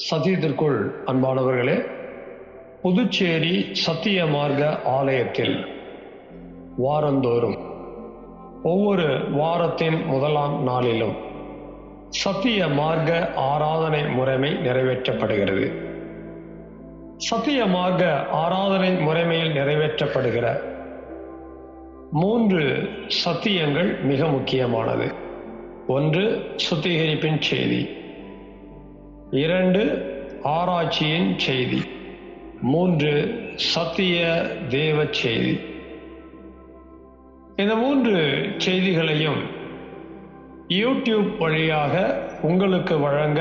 சத்தியத்திற்குள் அன்பானவர்களே, புதுச்சேரி சத்திய மார்க்க ஆலயத்தில் வாரந்தோறும் ஒவ்வொரு வாரத்தின் முதலாம் நாளிலும் சத்திய மார்க்க ஆராதனை முறைமை நிறைவேற்றப்படுகிறது. சத்திய மார்க்க ஆராதனை முறைமையில் நிறைவேற்றப்படுகிற 3 சத்தியங்கள் மிக முக்கியமானது. 1, சுத்திகரிப்பின் செய்தி. 2, ஆராய்ச்சியின் செய்தி. 3, சத்திய தேவ செய்தி. இந்த 3 செய்திகளையும் யூடியூப் வழியாக உங்களுக்கு வழங்க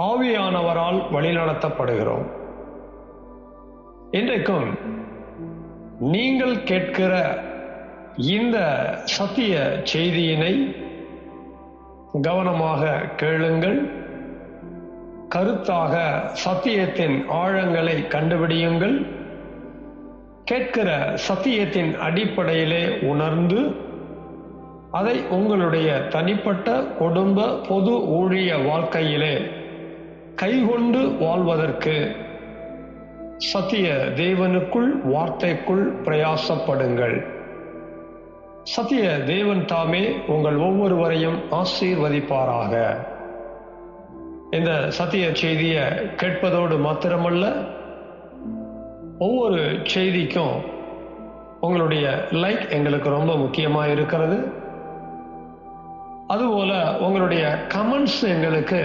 ஆவியானவரால் வழிநடத்தப்படுகிறோம். இன்றைக்கும் நீங்கள் கேட்கிற இந்த சத்திய செய்தியினை கவனமாக கேளுங்கள். கருத்தாக சத்தியத்தின் ஆழங்களை கண்டுபிடியுங்கள். கேட்கிற சத்தியத்தின் அடிப்படையிலே உணர்ந்து அதை உங்களுடைய தனிப்பட்ட குடும்ப பொது ஊழிய வாழ்க்கையிலே கைகொண்டு வாழ்வதற்கு சத்திய தேவனுக்குள் வார்த்தைக்குள் பிரயாசப்படுங்கள். சத்திய தேவன் தாமே உங்கள் ஒவ்வொருவரையும் ஆசீர்வதிப்பாராக. இந்த சத்திய செய்தியை கேட்பதோடு மாத்திரமல்ல, ஒவ்வொரு செய்திக்கும் உங்களுடைய லைக் எங்களுக்கு ரொம்ப முக்கியமாக இருக்கிறது. அதுபோல உங்களுடைய கமெண்ட்ஸ் எங்களுக்கு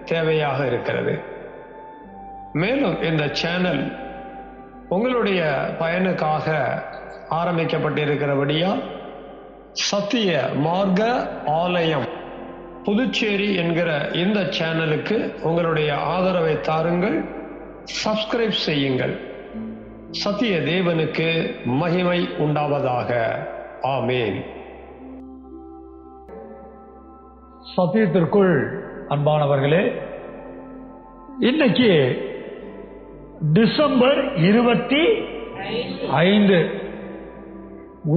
தேவையாக இருக்கிறது. மேலும் இந்த சேனல் உங்களுடைய பயனுக்காக ஆரம்பிக்கப்பட்டிருக்கிறபடியால் சத்திய மார்க்க ஆலயம் புதுச்சேரி என்கிற இந்த சேனலுக்கு உங்களுடைய ஆதரவை தாருங்கள். சப்ஸ்கிரைப் செய்யுங்கள். சத்திய தேவனுக்கு மகிமை உண்டாவதாக. ஆமேன். சத்தியத்திற்குள் அன்பானவர்களே, இன்னைக்கு டிசம்பர் 25.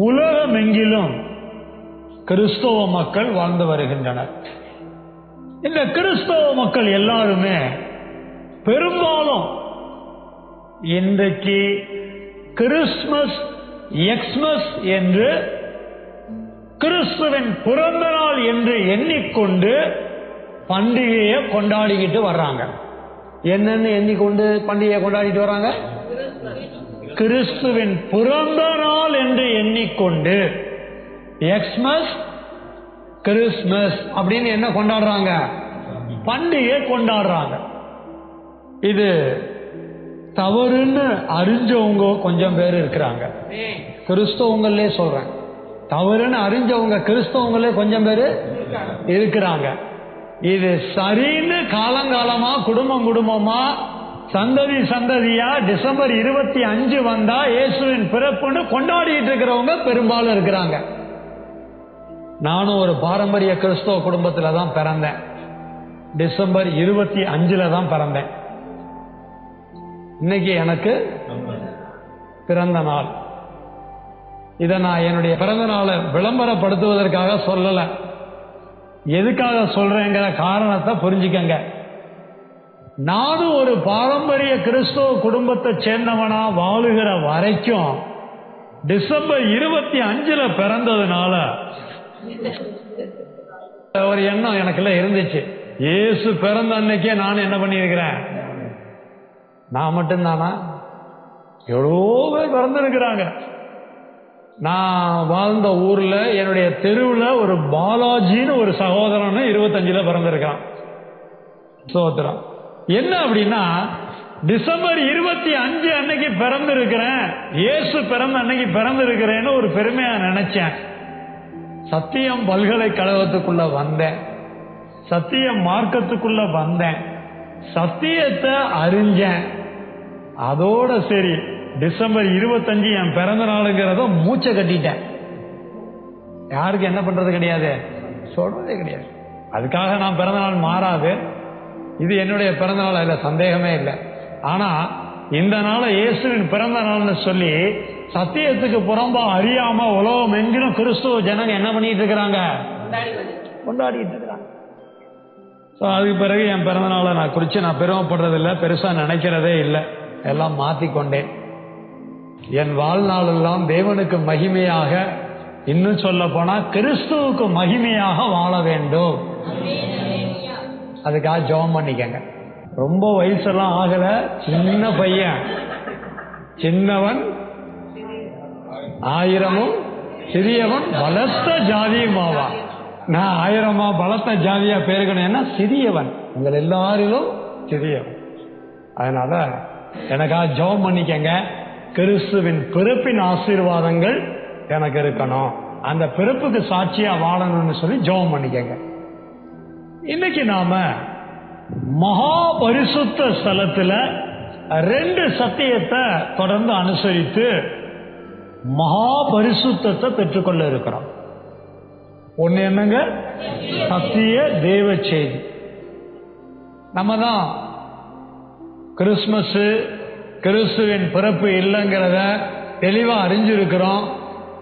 உலகமெங்கிலும் கிறிஸ்தவ மக்கள் வாழ்ந்து வருகின்றனர். இந்த கிறிஸ்தவ மக்கள் எல்லாருமே பெரும்பாலும் இன்றைக்கு கிறிஸ்துமஸ், எக்ஸ்மஸ் என்று கிறிஸ்துவின் பிறந்த நாள் என்று எண்ணிக்கொண்டு பண்டிகையை கொண்டாடிக்கிட்டு வர்றாங்க. என்னன்னு எண்ணிக்கொண்டு பண்டிகையை கொண்டாடிட்டு வர்றாங்க? கிறிஸ்துவின் பிறந்த நாள் என்று எண்ணிக்கொண்டு எக்ஸ்மஸ், கிறிஸ்துமஸ் அப்படின்னு என்ன கொண்டாடுறாங்க? பண்டிகை கொண்டாடுறாங்க. இது தவறுன்னு அறிஞ்சவங்க கொஞ்சம் பேர் இருக்கிறாங்க. கிறிஸ்தவங்களே சொல்றேன், தவறுன்னு அறிஞ்சவங்க கிறிஸ்தவங்களே கொஞ்சம் பேர் இருக்கிறாங்க. இது சரின்னு காலங்காலமா குடும்பம் குடும்பமா சந்ததி சந்ததியா டிசம்பர் 25 வந்தா இயேசுவின் பிறப்புன்னு கொண்டாடிட்டு இருக்கிறவங்க பெரும்பாலும் இருக்கிறாங்க. நானும் ஒரு பாரம்பரிய கிறிஸ்தவ குடும்பத்துல தான் பிறந்தேன். டிசம்பர் 25 தான் பிறந்தேன். இன்னைக்கு எனக்கு பிறந்த நாள். இதை நான் என்னுடைய பிறந்த நாளை விளம்பரப்படுத்துவதற்காக சொல்லல. எதுக்காக சொல்றேங்கிற காரணத்தை புரிஞ்சுக்கங்க. நானும் ஒரு பாரம்பரிய கிறிஸ்தவ குடும்பத்தை சேர்ந்தவனா வாழுகிற வரைக்கும் டிசம்பர் 25 பிறந்ததுனால ஒரு எண்ணம் எனக்குள்ள இருந்துச்சு. இயேசு பிறந்த அன்னைக்கே நான் என்ன பண்ணியிருக்கிறேன்? நான் மட்டும்தானா? எவ்வளோ பேர் பிறந்திருக்கிறாங்க. நான் வாழ்ந்த ஊர்ல என்னுடைய தெருவுல ஒரு பாலாஜின்னு ஒரு சகோதரன் 25 பிறந்திருக்கான். சோதரம் என்ன அப்படின்னா, டிசம்பர் 25 அன்னைக்கு பிறந்திருக்கிறேன், இயேசு பிறந்த அன்னைக்கு பிறந்திருக்கிறேன்னு ஒரு பெருமையா நினைச்சேன். சத்தியம் பல்கலைக்கழகத்துக்குள்ள வந்தேன், சத்திய மார்க்கத்துக்குள்ள வந்தேன், சத்தியத்தை அறிஞ்சேன். அதோட சரி, டிசம்பர் 25 என் பிறந்த நாளுங்கிறத மூச்சை கட்டிட்டேன். யாருக்கு என்ன பண்றது கிடையாது, சொல்றதே கிடையாது. அதுக்காக நான் பிறந்த நாள் மாறாது. இது என்னுடைய பிறந்த நாள் இல்ல, சந்தேகமே இல்லை. ஆனா இந்த நாளை இயேசுவின் பிறந்த நாள்னு சொல்லி சத்தியத்துக்கு புறம்பா அறியாம உலகம் எங்கிலும் கிறிஸ்துவ ஜனங்க என்ன பண்ணிட்டு இருக்கிறாங்க? கொண்டாடிட்டு இருக்கிறாங்க. ஸோ அதுக்கு பிறகு என் பிறந்தநாளை நான் குறித்து நான் பெருமைப்படுறதில்லை, பெருசாக நினைக்கிறதே இல்லை, எல்லாம் மாற்றிக்கொண்டேன். என் வாழ்நாளெல்லாம் தேவனுக்கு மகிமையாக, இன்னும் சொல்ல போனால் கிறிஸ்துவுக்கு மகிமையாக வாழ வேண்டும். அதுக்காக ஜெபம் பண்ணிக்கங்க. ரொம்ப வயசெல்லாம் ஆகல, சின்ன பையன், சின்னவன் ஆயிரமும் சிறியவன் பலத்த ஜாதியும் ஆவான். நான் ஆயிரமா பலத்த ஜாதியா பேருக்கணும்னா சிறியவன், உங்கள் எல்லாரிலும் சிறியவன். அதனால எனக்காக ஜெபம் பண்ணிக்கங்க. கிறிஸ்துவின் பிறப்பின் ஆசீர்வாதங்கள் எனக்கு இருக்கணும், அந்த பிறப்புக்கு சாட்சியா வாழணும்னு சொல்லி ஜெபம் பண்ணிக்கங்க. இன்னைக்கு நாம மகா பரிசுத்த ஸ்தலத்துல 2 சத்தியத்தை தொடர்ந்து அனுசரித்து மகா பரிசுத்தத்தை பெற்றுக்கொள்ள இருக்கிறோம். ஒண்ணு என்னங்க? சத்திய தேவ செய்தி. நம்ம தான் கிறிஸ்துமஸ், கிறிஸ்துவின் பிறப்பு இல்லைங்கிறத தெளிவா அறிஞ்சிருக்கிறோம்.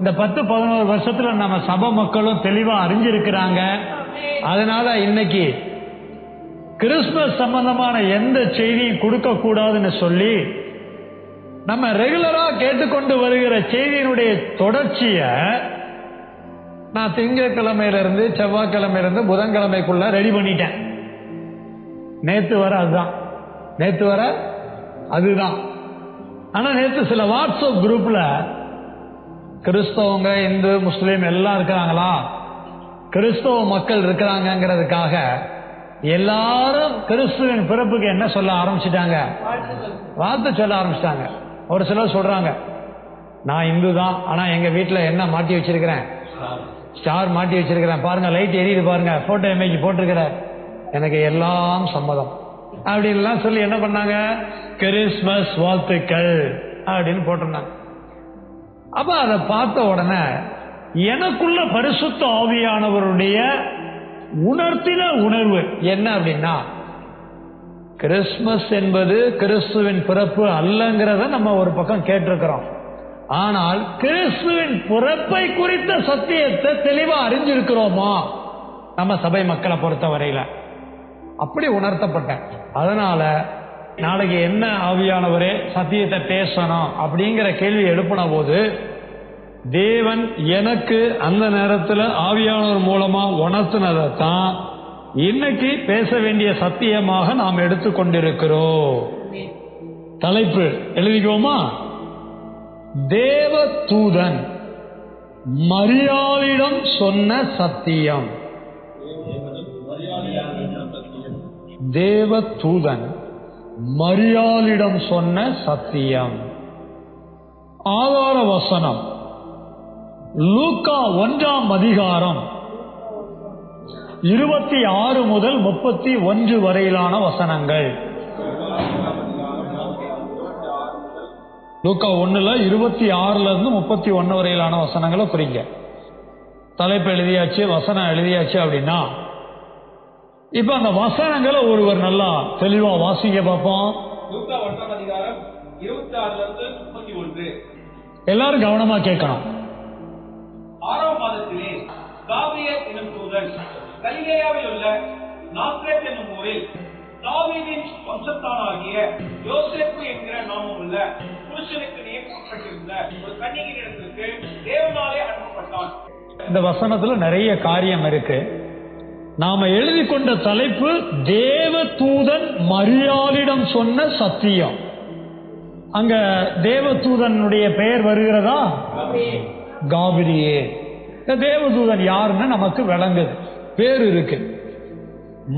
இந்த 10-11 வருஷத்துல நம்ம சபை மக்களும் தெளிவா அறிஞ்சிருக்கிறாங்க. அதனால இன்னைக்கு கிறிஸ்துமஸ் சம்பந்தமான எந்த செய்தியும் கொடுக்க கூடாதுன்னு சொல்லி நம்ம ரெகுலரா கேட்டுக்கொண்டு வருகிற செய்தியினுடைய தொடர்ச்சிய நான் திங்கட்கிழமையிலிருந்து செவ்வாய்க்கிழமையிலிருந்து புதன்கிழமைக்குள்ள ரெடி பண்ணிட்டேன். நேத்து வர அதுதான். ஆனா நேத்து சில வாட்ஸ்அப் குரூப்ல கிறிஸ்தவங்க, இந்து, முஸ்லீம் எல்லாம் இருக்கிறாங்களா, கிறிஸ்தவ மக்கள் இருக்கிறாங்கிறதுக்காக எல்லாரும் கிறிஸ்துவின் பிறப்புக்கு என்ன சொல்ல ஆரம்பிச்சிட்டாங்க? வாழ்த்து சொல்ல ஆரம்பிச்சிட்டாங்க. ஒரு சிலர் சொல்றாங்க, நான் இந்து தான், ஆனா எங்க வீட்டுல என்ன மாட்டி வச்சிருக்கிறேன்? ஸ்டார் மாட்டி வச்சிருக்கிறேன், பாருங்க லைட் எரியுது பாருங்க, போட்டோ இமேஜ் போட்டிருக்கிற, எனக்கு எல்லாம் சம்மதம் அப்படின்லாம் சொல்லி என்ன பண்ணாங்க? கிறிஸ்துமஸ் வாழ்த்துக்கள் அப்படின்னு போட்டிருந்தாங்க. அப்ப அதை பார்த்த உடனே எனக்குள்ள பரிசுத்த ஆவியானவருடைய உணர்த்தின உணர்வு என்ன அப்படின்னா, கிறிஸ்துமஸ் என்பது கிறிஸ்துவின் பிறப்பு அல்லங்கிறத நம்ம ஒரு பக்கம் கேட்டிருக்கிறோம். ஆனால் கிறிஸ்துவின் பிறப்பை குறித்த சத்தியத்தை தெளிவா அறிஞ்சிருக்கிறோமா நம்ம சபை மக்களை பொறுத்த வரையில? அப்படி உணர்த்தப்பட்டேன். அதனால நாளைக்கு என்ன ஆவியானவரே சத்தியத்தை பேசணும் அப்படிங்கிற கேள்வி எழுப்பின போது தேவன் எனக்கு அந்த நேரத்தில் ஆவியானவர் மூலமா உணர்த்தினதான் இன்னைக்கு பேச வேண்டிய சத்தியமாக நாம் எடுத்துக்கொண்டிருக்கிறோம். தலைப்பு எழுதிக்குவோமா? தேவ தூதன் மரியாளிடம் சொன்ன சத்தியம். தேவ தூதன் மரியாளிடம் சொன்ன சத்தியம். ஆதார வசனம் லூக்கா 1ஆம் அதிகாரம் 26 முதல் 31 வரையிலான வசனங்கள். லூக்கா 1ல 26ல இருந்து 31 வரையிலான வசனங்களை குறிங்க. தலைப்பு எழுதியாச்சு, வசனம் எழுதியாச்சு அப்படின்னா இப்ப அந்த வசனங்களை ஒருவர் நல்லா தெளிவா வாசிங்க பார்ப்போம். லூக்கா 1ஆம் அதிகாரம் 26ல இருந்து 31. எல்லாரும் கவனமா கேட்கணும். 6ஆம் மாதத்திலே காபிரியேல் என்னும் தூதன் கலிலேயாவில் உள்ள நாசரேத் என்னும் ஊரில் தாவீதின் வம்சத்தானாகிய யோசேப்பு என்கிற நாமமுள்ள புருஷனுக்கு நியமிக்கப்பட்டிருந்த ஒரு கன்னிகையிடத்திற்கு தேவனாலே அனுப்பப்பட்டான். இந்த வசனத்துல நிறைய காரியம் இருக்கு. நாம எழுதி கொண்ட தலைப்பு தேவ தூதன் மரியாளிடம் சொன்ன சத்தியம். அங்க தேவ தூதனுடைய பெயர் வருகிறதா? காபிரியேல். தேவதூதன் யாருன்னு நமக்கு விளங்குது, பேர் இருக்கு.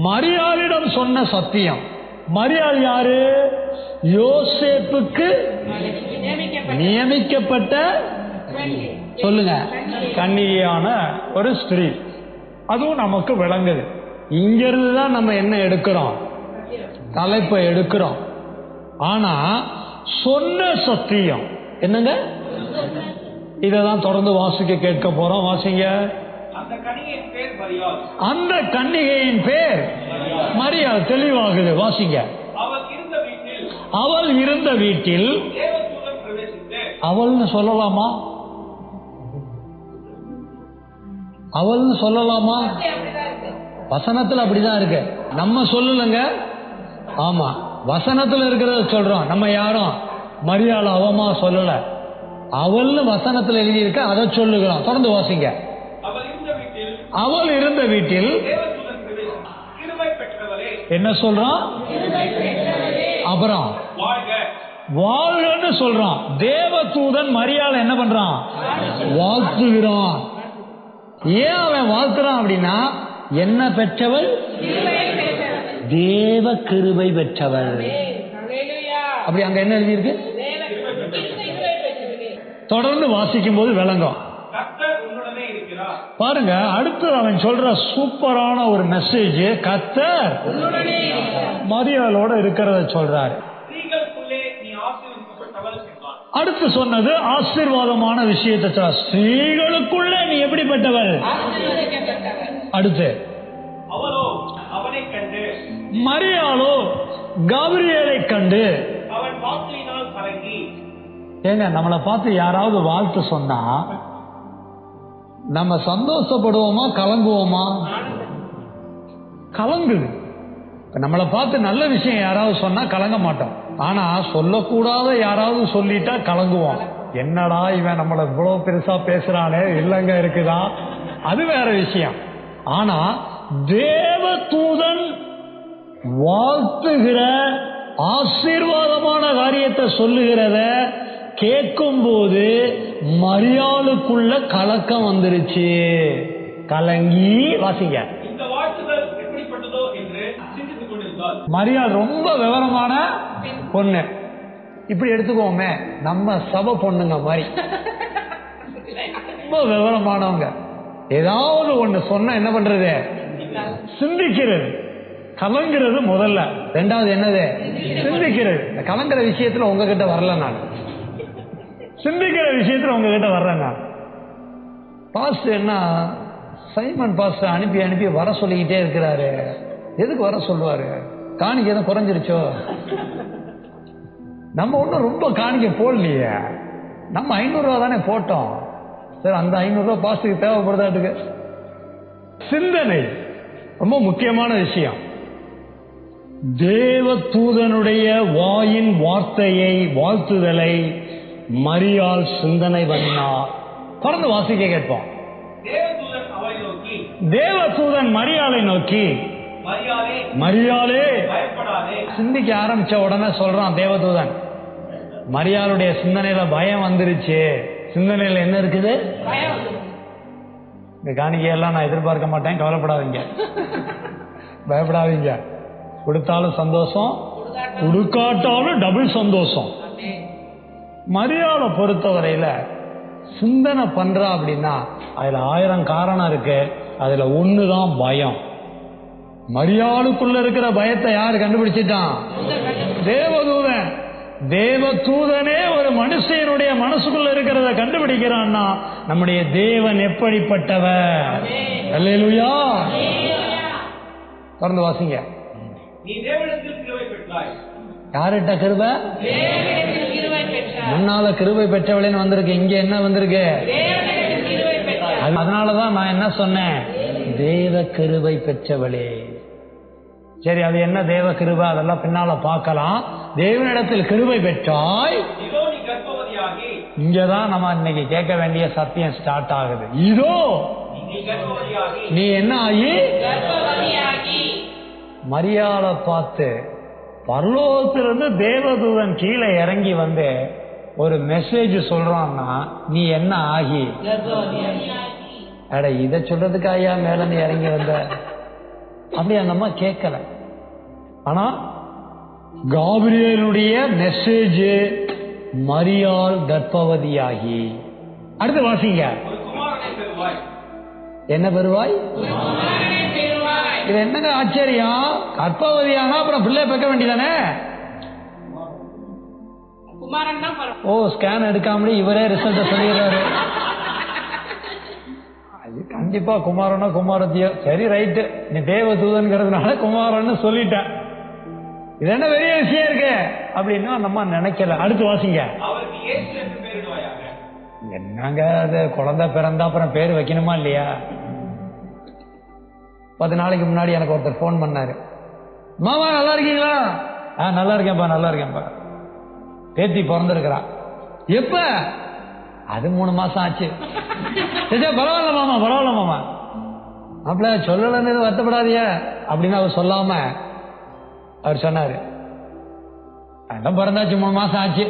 மரியாளிடம் சொன்ன சத்தியம். மரியாள் யாரு? யோசேப்புக்கு நியமிக்கப்பட்ட, சொல்லுங்க, கன்னிகையான ஒரு ஸ்திரீ. அதுவும் நமக்கு விளங்குது. இங்கிருந்து தான் நம்ம என்ன எடுக்கிறோம்? தலைப்பை எடுக்கிறோம். ஆனா சொன்ன சத்தியம் என்னங்க? இததான் தொடர்ந்து வாசிக்க கேட்க போறோம். வாசிங்க. அந்த கன்னிகையின் பேர் மரியாள். அந்த கன்னிகையின் பேர் மரியாள். தெளிவாகுது, வாசிங்க. அவள் இருந்த வீட்டில் தேவதூதன் பிரவேசித்து. அவள்னு சொல்லலாமா? அவள்னு சொல்லலாமா? வசனத்துல அப்படிதான் இருக்கு, நம்ம சொல்லலங்க. ஆமா, வசனத்துல இருக்கிறத சொல்றோம். நம்ம யாரும் மரியாள் அவமா சொல்லல, அவள்னு வசனத்துல எழுதி இருக்க, அதை சொல்லுகிறோம். தொடர்ந்து வாசிங்க. அவள் இருந்த வீட்டில் என்ன சொல்றான்? அப்புறம் வாழ்கன்னு சொல்றான். தேவதூதன் மரியாள் என்ன பண்றான்? வாழ்த்துகிறான். ஏன் அவன் வாழ்த்துறான் அப்படின்னா, என்ன பெற்றவள்? தேவ கிருபை பெற்றவள். அப்படி அங்க என்ன எழுதி இருக்கு? தொடர்ந்து வாசிக்கும் போது விளங்கும். பாருங்க, அடுத்து அவன் சொல்ற சூப்பரான ஒரு மெசேஜ். கர்த்தர் மரியாளோட இருக்கிறத சொல்றாரு. அடுத்து சொன்னது ஆசீர்வாதமான விஷயத்தை சொல்ற. ஸ்திரீகளுக்குள்ளே நீ எப்படிப்பட்டவள்? அடுத்து மரியாளோ காபிரியேலை கண்டு, ஏங்க நம்மளை பார்த்து யாராவது வாழ்த்து சொன்னா நம்ம சந்தோஷப்படுவோமா கலங்குவோமா? கலங்குது. நம்மளை பார்த்து நல்ல விஷயம் யாராவது சொன்னா கலங்க மாட்டோம். ஆனா சொல்லக்கூடாத யாராவது சொல்லிட்டா கலங்குவோம். என்னடா இவன் நம்மள இவ்வளவு பெருசா பேசுறானே, இல்லங்க இருக்குதா, அது வேற விஷயம். ஆனா தேவதூதன் வாழ்த்துகிற ஆசீர்வாதமான காரியத்தை சொல்லுகிறத கேட்கும் போது மரியாளுக்குள்ள கலக்கம் வந்துருச்சு. கலங்கி வாசிங்க. மரியாள் ரொம்ப விவரமான பொண்ணு. இப்படி எடுத்துக்கோமே, நம்ம சபை பொண்ணுங்க மாதிரி ரொம்ப விவரமானவங்க. ஏதாவது ஒண்ணு சொன்ன என்ன பண்றது? சிந்திக்கிறது. கலங்கிறது முதல்ல, ரெண்டாவது என்னது? சிந்திக்கிறது. இந்த கலங்குற விஷயத்துல உங்ககிட்ட வரல, நான் சிந்திக்கிற விஷயத்துல உங்ககிட்ட வர்றேன். நான் பாஸ்டர் என்ன சைமன் பாஸ்டர் அனுப்பி அனுப்பி வர சொல்லிக்கிட்டே இருக்கிறாரு. எதுக்கு வர சொல்லுவாரு? காணிக்கை எதுவும் குறைஞ்சிருச்சோ? நம்ம ஒன்றும் ரொம்ப காணிக்கை போடலையே, நம்ம 500 ரூபா தானே போட்டோம். சரி, அந்த 500 ரூபா பாஸ்டருக்கு தேவைப்படுதாட்டுக்கு. சிந்தனை ரொம்ப முக்கியமான விஷயம். தேவதூதனுடைய வாயின் வார்த்தையை, வாழ்த்துதலை மரியாள் சிந்தனை பண்ணினார். தொடர்ந்து வாசிக்க கேட்போம். தேவதூதன் மரியாளை நோக்கி, மரியாளே சிந்திக்க ஆரம்பிச்ச உடனே சொல்றான் தேவதூதன், மரியாளுடைய சிந்தனையில பயம் வந்துருச்சு. சிந்தனையில என்ன இருக்குது? இந்த காணிக்கையெல்லாம் நான் எதிர்பார்க்க மாட்டேன், கவலைப்படாதீங்க, பயப்படாதீங்க. கொடுத்தாலும் சந்தோஷம், கொடுக்காட்டாலும் டபுள் சந்தோஷம். மரியாதை பொறுத்தவரையில சிந்தனை பண்றா அப்படின்னா அதுல 1000 காரணம் இருக்கு. அதுல ஒண்ணுதான் பயம். மரியாளுக்குள்ள இருக்கிற பயத்தை யாரு கண்டுபிடிச்சிட்டான்? தேவதூதன். தேவதூதனே ஒரு மனுஷனுடைய மனசுக்குள்ள இருக்கிறத கண்டுபிடிக்கிறான்னா நம்முடைய தேவன் எப்படிப்பட்டவர். அல்லேலூயா. தொடர்ந்து வாசிங்க. யார்கிட்ட கிருபை? முன்னால கிருபை பெற்றவளேன்னு வந்திருக்கு, இங்க என்ன வந்திருக்கு? அதனாலதான் நான் என்ன சொன்னேன்? தேவ கிருபை பெற்றவளே. சரி, அது என்ன தேவ கிருபை, அதெல்லாம் பின்னால பார்க்கலாம். தேவனிடத்தில் கிருபை பெற்றாய். இங்கதான் நம்ம இன்னைக்கு கேட்க வேண்டிய சத்தியம் ஸ்டார்ட் ஆகுது. இதோ நீ என்ன ஆகி? மரியாதை பார்த்து பரலோகத்திலிருந்து தேவதூதன் கீழே இறங்கி வந்து ஒரு மெசேஜ் சொல்றான்னா நீ என்ன ஆகி? அட, இத சொல்றதுக்கு ஐயா மேல நீ இறங்கி வந்த? அப்படி அந்த அம்மா கேட்கல. ஆனா காபிரியேலுடைய மெசேஜ், மரியாள் கர்ப்பவதியாகி. அடுத்து வாசிங்க. என்ன பெறுவாய்? இது என்னங்க ஆச்சரியம்? கர்ப்பவதியானா அப்புறம் பிள்ளை பெக்க வேண்டியதானே? ஓ, ஸ்கேன் எடுக்காமலே இவரே ரிசல்ட் சொல்லிடுறாரு. அது கண்டிப்பா குமாரனோ குமாரத்தியோ. சரி, ரைட்டு, நீ தேவதூதன்கிறதுனால குமாரன்னு சொல்லிட்டேன். இது என்ன பெரிய விஷயம் இருக்கு அப்படின்னா நம்ம நினைக்கல. அடுத்து வாசிங்க. என்னங்க அது, குழந்தை பிறந்தா அப்புறம் பேர் வைக்கணுமா இல்லையா? 10 நாளைக்கு முன்னாடி எனக்கு ஒருத்தர் ஃபோன் பண்ணாரு. மாமா நல்லா இருக்கீங்களா? நல்லா இருக்கேன்ப்பா, நல்லா இருக்கேன்ப்பா. பேத்தி பிறந்திருக்கிறா. எப்ப? அது 3 மாசம் ஆச்சு. பரவாயில்ல மாமா, பரவாயில்ல மாமா. அப்பல சொல்லலன்னு வருத்தப்படாதீங்க அப்படின்னு அவர் சொல்லாம அவர் சொன்னாரு, அதான் பிறந்தாச்சு 3 மாசம் ஆச்சு.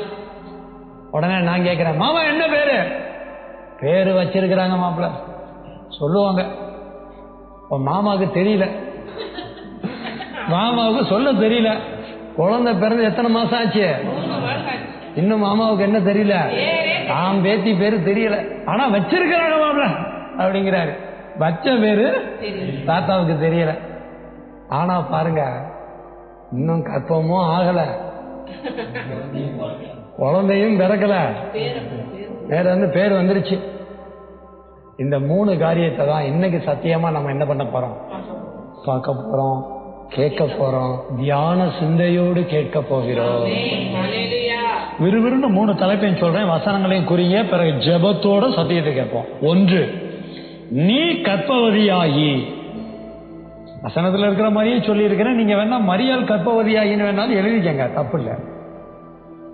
உடனே நான் கேட்கிறேன், மாமா என்ன பேரு? பேரு வச்சிருக்கிறாங்க மாப்பிள்ள சொல்லுவாங்க. மாமாவுக்கு தெரியல, மாமாவுக்கு சொல்ல தெரியல. குழந்தை பிறந்து எத்தனை மாசம் ஆச்சு? இன்னும் மாமாவுக்கு என்ன தெரியல, தாம் பேத்தி பேரு தெரியல, ஆனா வச்சிருக்கிறாங்க மாப்பிள்ள அப்படிங்கிறாரு. வச்ச பேரு தாத்தாவுக்கு தெரியல. ஆனா பாருங்க, இன்னும் கற்பமும் ஆகல, குழந்தையும் பிறக்கல, வேற பேர் வந்துருச்சு. இந்த 3 காரியத்தை தான் இன்னைக்கு சத்தியமா நம்ம என்ன பண்ண போறோம்? பார்க்க போறோம், கேட்க போறோம், தியான சிந்தையோடு கேட்க போகிறோம். விறுவிறுன்னு 3 தலைப்பையும் சொல்றேன், வசனங்களையும் குறிங்க, பிறகு ஜெபத்தோட சத்தியத்தை கேட்போம். 1, நீ கற்பவதியாகி. வசனத்துல இருக்கிற மாதிரியே சொல்லி இருக்கிறேன். நீங்க வேணா மரியாள் கற்பவதியாகின்னு வேணாலும் எழுதிக்கங்க, தப்பு இல்லை.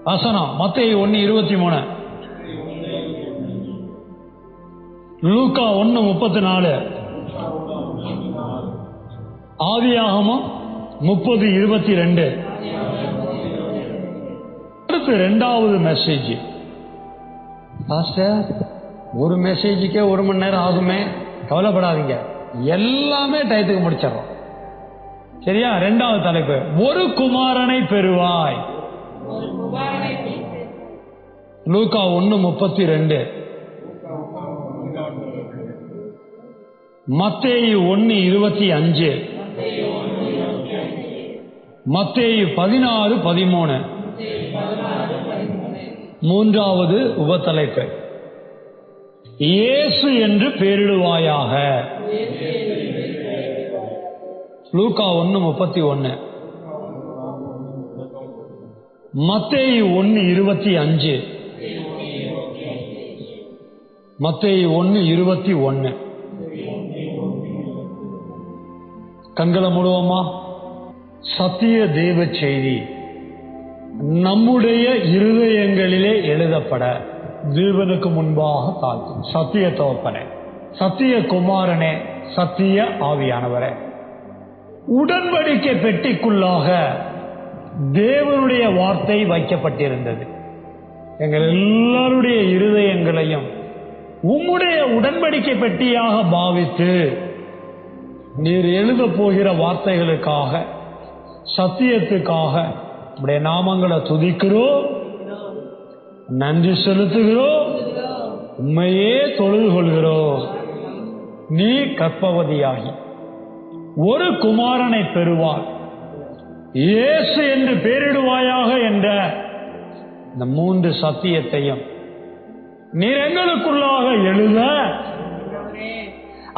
வசனம் மத்தேயு 1:23, லூக்கா 1:34, ஆதியாகமம் 30:22. அடுத்து 2வது மெசேஜ். ஒரு மெசேஜுக்கே 1 மணி நேரம் ஆகுமே, கவலைப்படாதீங்க, எல்லாமே டயத்துக்கு முடிச்சிடறோம். சரியா? 2வது தலைப்பு, ஒரு குமாரனை பெறுவாய். லூக்கா 1:32, மத்தேயு 1:25, மத்தேயு 16:13. 3வது உபத்தலைப்பு, இயேசு என்று பெயரிடுவாயாக. லூக்கா 1:31, மத்தேயு 1:25, மத்தேயு 1:21. கண்களை மூடுவோமா? சத்திய தேவ செய்தி நம்முடைய இருதயங்களிலே எழுதப்பட தேவனுக்கு முன்பாக தாழ்த்தும். சத்திய தகப்பனே, சத்திய குமாரனே, சத்திய ஆவியானவரே, உடன்படிக்கை பெட்டிக்குள்ளாக தேவனுடைய வார்த்தை வைக்கப்பட்டிருந்தது. எங்கள் எல்லாருடைய இருதயங்களையும் உம்முடைய உடன்படிக்கை பெட்டியாக பாவித்து நீர் எழுத போகிற வார்த்தைகளுக்காக, சத்தியத்துக்காக உடைய நாமங்களை துதிக்கிறோம், நன்றி செலுத்துகிறோம், உண்மையே தொழுது கொள்கிறோம். நீ கற்பவதியாகி ஒரு குமாரனை பெறுவார், இயேசு என்று பெயரிடுவாயாக என்ற இந்த 3 சத்தியத்தையும் நீர் எங்களுக்குள்ளாக எழுத,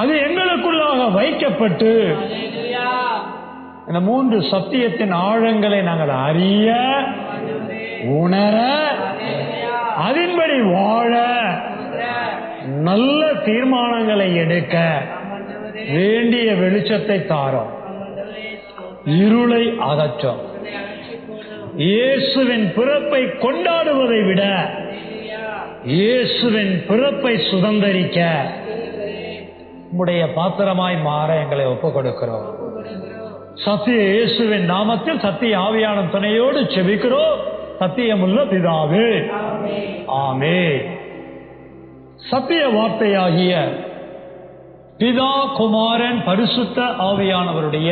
அது எங்களுக்குள்ளாக வைக்கப்பட்டு இந்த 3 சத்தியத்தின் ஆழங்களை நாங்கள் அறிய, உணர, அதன்படி வாழ, நல்ல தீர்மானங்களை எடுக்க வேண்டிய வெளிச்சத்தை தாரோம், இருளை அகற்றும். இயேசுவின் பிறப்பை கொண்டாடுவதை விட இயேசுவின் பிறப்பை சுதந்தரிக்க உம்முடைய பாத்திரமாய் மாற எங்களை ஒப்புக் கொடுக்கிறோம். சத்திய இயேசுவின் நாமத்தில் சத்திய ஆவியான துணையோடு செபிக்கிறோம். சத்தியமுள்ள பிதாவே, ஆமென். சத்திய வார்த்தையாகிய பிதா, குமாரன், பரிசுத்த ஆவியானவருடைய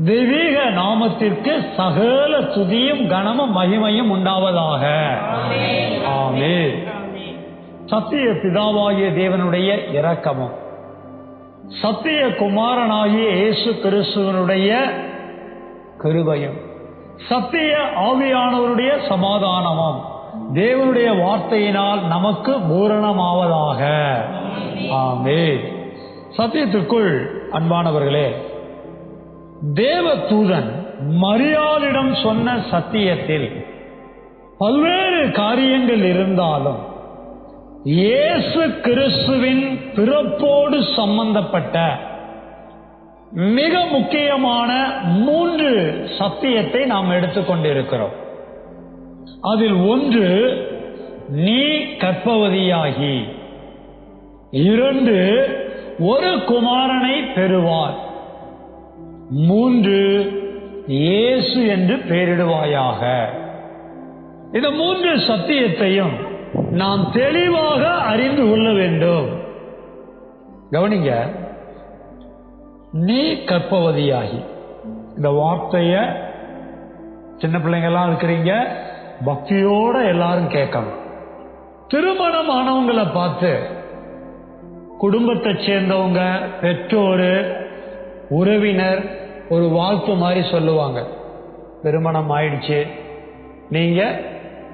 தெய்வீக நாமத்திற்கு சகல துதியும் கனமும் மகிமையும் உண்டாவதாக. ஆமென். சத்திய பிதாவாகிய தேவனுடைய இரக்கமும் சத்திய குமாரனாகிய இயேசு கிறிஸ்துவனுடைய கிருபையும் சத்திய ஆவியானவருடைய சமாதானமும் தேவனுடைய வார்த்தையினால் நமக்கு பூரணமாவதாக. ஆமென். சத்தியத்திற்குள் அன்பானவர்களே, தேவ தூதன் மரியாளிடம் சொன்ன சத்தியத்தில் பல்வேறு காரியங்கள் இருந்தாலும் இயேசு கிறிஸ்துவின் பிறப்போடு சம்பந்தப்பட்ட மிக முக்கியமான 3 சத்தியத்தை நாம் எடுத்துக்கொண்டிருக்கிறோம். அதில் ஒன்று, நீ கர்ப்பவதியாகி. 2, ஒரு குமாரனை பெறுவார். 3, இயேசு என்று பெயரிடுவாயாக. இந்த 3 சத்தியத்தையும் நாம் தெளிவாக அறிந்து கொள்ள வேண்டும். கவனிங்க, நீ கர்ப்பவதியாகி. இந்த வார்த்தைய சின்ன பிள்ளைங்கெல்லாம் இருக்கிறீங்க, பக்தியோட எல்லாரும் கேட்கணும். திருமணம் ஆனவங்களை பார்த்து குடும்பத்தை சேர்ந்தவங்க, பெற்றோர், உறவினர் ஒரு வாழ்த்து மாதிரி சொல்லுவாங்க. திருமணம் ஆயிடுச்சு, நீங்க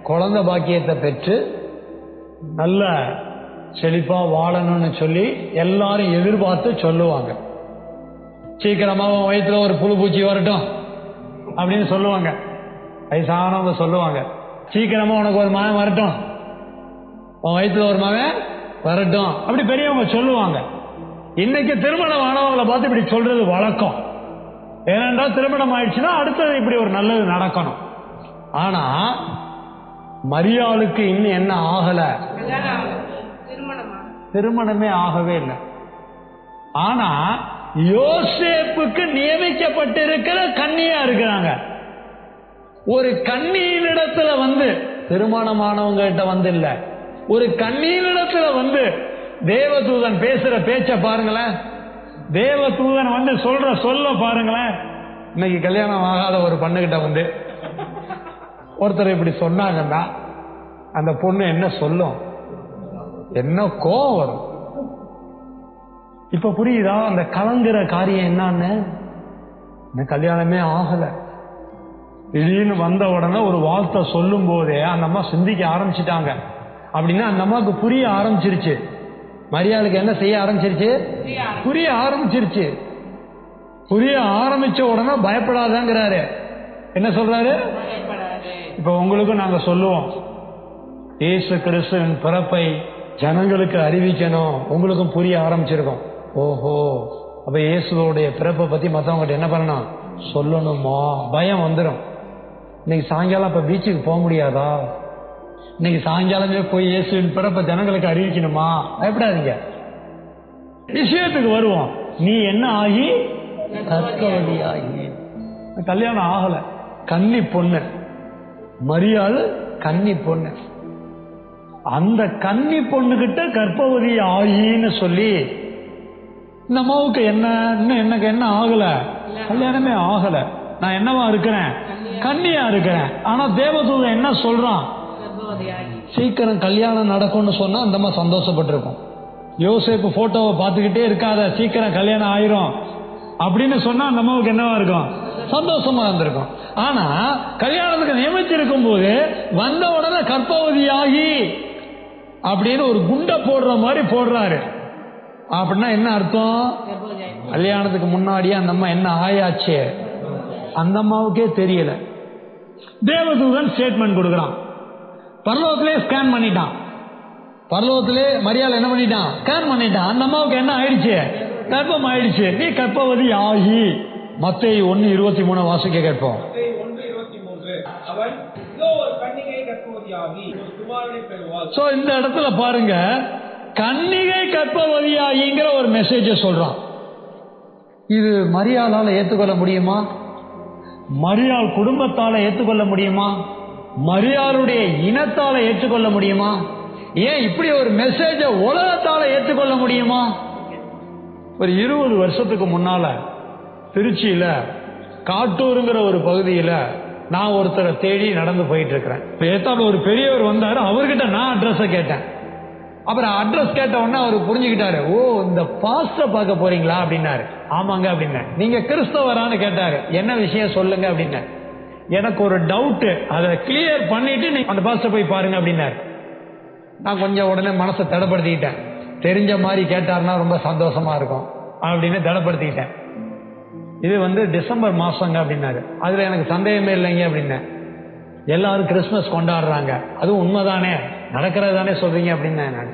குழந்தை பாக்கியத்தை பெற்று நல்ல செழிப்பா வாழணும்னு சொல்லி எல்லாரும் எதிர்பார்த்து சொல்லுவாங்க. சீக்கிரமா உன் வயிற்றுல ஒரு புழு பூச்சி வரட்டும் அப்படின்னு சொல்லுவாங்க. வயசானவங்க சொல்லுவாங்க, சீக்கிரமா உனக்கு ஒரு மகன் வரட்டும், உன் வயிற்றுல ஒரு மகன் வரட்டும், அப்படி பெரியவங்க சொல்லுவாங்க. இன்னைக்கு திருமணம் ஆனவங்களை பார்த்து இப்படி சொல்றது வழக்கம். ஏனென்றால் திருமணம் ஆயிடுச்சுன்னா அடுத்தது இப்படி ஒரு நல்லது நடக்கணும். ஆனா மரியாளுக்கு இன்னும் என்ன ஆகல? திருமணமே ஆகவே இல்லை. ஆனா யோசேப்புக்கு நியமிக்கப்பட்டிருக்கிற கன்னியா இருக்கிறாங்க. ஒரு கன்னியினிடத்துல வந்து, திருமணமானவங்க கிட்ட வந்து இல்ல, ஒரு கன்னியினிடத்துல வந்து தேவதூதன் பேசுற பேச்ச பாருங்களேன். தேவதூதன் வந்து சொல்ல பாருங்களேன். இன்னைக்கு கல்யாணம் ஆகாத ஒரு பொண்ணுகிட்ட வந்து ஒருத்தர் இப்படி சொன்னாங்கன்னா அந்த பொண்ணு என்ன சொல்லும்? என்ன கோவம் வரும். இப்ப புரியுதா அந்த கலங்குற காரியம் என்னன்னு? இந்த கல்யாணமே ஆகல, திடீர்னு வந்த உடனே ஒரு வார்த்தை சொல்லும் போதே அந்த அம்மா சிந்திக்க ஆரம்பிச்சுட்டாங்க. அப்படின்னா அந்த அம்மாவுக்கு புரிய ஆரம்பிச்சிருச்சு. மரியாளுக்கு என்ன செய்ய ஆரம்பிச்சிருச்சு? புரிய ஆரம்பிச்சிருச்சு. புரிய ஆரம்பிச்ச உடனே பயப்படாதங்கிறாரு. என்ன சொல்றாரு? இப்ப உங்களுக்கும் நாங்க சொல்லுவோம், இயேசு கிறிஸ்துவின் பிறப்பை ஜனங்களுக்கு அறிவிக்கணும். உங்களுக்கும் புரிய ஆரம்பிச்சிருக்கோம். ஓஹோ, அப்ப இயேசுவோடைய பிறப்பை பத்தி மற்றவங்க என்ன பண்ணணும்? சொல்லணுமா? பயம் வந்துடும். இன்னைக்கு சாயங்காலம் இப்ப பீச்சுக்கு போக முடியாதா? இன்னைக்கு சாயங்காலமே போய் இயேசுவின் பிறப்பை ஜனங்களுக்கு அறிவிக்கணுமா? பயப்படாதீங்க, விஷயத்துக்கு வருவோம். நீ என்ன ஆகி? கர்ப்பவதி ஆகி. கல்யாணம் ஆகல, கன்னி பொண்ணு. மரியாள் கன்னி பொண்ணு. அந்த கன்னி பொண்ணுகிட்ட கர்ப்பவதி ஆகின்னு சொல்லி இந்த அம்மாவுக்கு என்ன, இன்னும் எனக்கு என்ன ஆகல, கல்யாணமே ஆகல, நான் என்னவா இருக்கிறேன்? கன்னியா இருக்கிறேன். ஆனா தேவதூதன் என்ன சொல்றான்? சீக்கிரம் கல்யாணம் நடக்கும்னு சொன்னா அந்த அம்மா சந்தோஷப்பட்டிருக்கும். யோசேப்பு போட்டோவை பார்த்துக்கிட்டே இருக்காத, சீக்கிரம் கல்யாணம் ஆயிரும் அப்படின்னு சொன்னா அந்த அம்மாவுக்கு என்னவா இருக்கும்? சந்தோஷமா இருந்திருக்கும். ஆனா கல்யாணத்துக்கு நியமிச்சிருக்கும் போது வந்த உடனே கர்ப்பவதியாகி அப்படின்னு ஒரு குண்டை போடுற மாதிரி போடுறாரு. அப்படின்னா என்ன அர்த்தம்? கல்யாணத்துக்கு முன்னாடியே அந்த அம்மா என்ன ஆயாச்சு? அந்த அம்மாவுக்கே தெரியல. தேவதூதன் ஸ்டேட்மெண்ட் கொடுக்குறான். பரலோகத்திலே ஸ்கேன் பண்ணிட்டான். பரலோகத்திலே மரியாதை என்ன பண்ணிட்டான்? ஸ்கேன் பண்ணிட்டான். அந்த அம்மாவுக்கு என்ன ஆயிடுச்சு? கர்ப்பம் ஆயிடுச்சு. நீ கர்ப்பவதி ஆகி. மத்தேயு 1:23 வாசிக்க கேட்போம். சோ இந்த இடத்துல பாருங்க, கன்னிகை கர்ப்பவதியாகிங்கிற ஒரு மெசேஜ சொல்றான். இது மரியாளால ஏற்றுக்கொள்ள முடியுமா? மரியாள் குடும்பத்தால ஏற்றுக்கொள்ள முடியுமா? மரியாளுடைய இனத்தால ஏற்றுக்கொள்ள முடியுமா? ஏன் இப்படி ஒரு மெசேஜ உலகத்தால ஏற்றுக்கொள்ள முடியுமா? ஒரு 20 வருஷத்துக்கு முன்னால திருச்சியில காட்டூருங்கிற ஒரு பகுதியில நான் ஒருத்தரை தேடி நடந்து போயிட்டு இருக்கிறேன். ஏத்தாப்புல ஒரு பெரியவர் வந்தாரு. அவர்கிட்ட நான் அட்ரஸ கேட்டேன். அப்புறம் அட்ரஸ் கேட்ட உடனே அவர் புரிஞ்சுக்கிட்டாரு. ஓ, இந்த பாஸ்டர் பார்க்க போறீங்களா அப்படின்னாரு. ஆமாங்க அப்படின்னேன். நீங்க கிறிஸ்தவரான்னு கேட்டாரு. என்ன விஷயம் சொல்லுங்க அப்படின்னாரு. எனக்கு ஒரு டவுட், அதை கிளியர் பண்ணிட்டு நீங்க அந்த பாஸ்டர் போய் பாருங்க அப்படின்னாரு. நான் கொஞ்சம் உடனே மனசை தடப்படுத்திக்கிட்டேன். தெரிஞ்ச மாதிரி கேட்டாருன்னா ரொம்ப சந்தோஷமா இருக்கும் அப்படின்னு தடப்படுத்திக்கிட்டேன். இது டிசம்பர் மாசங்க அப்படின்னாரு. அதுல எனக்கு சந்தேகமே இல்லைங்க அப்படின்னேன். எல்லாரும் கிறிஸ்துமஸ் கொண்டாடுறாங்க, அதுவும் உண்மைதானே, நடக்கிறது தானே சொல்றீங்க அப்படின்னேன் நான்.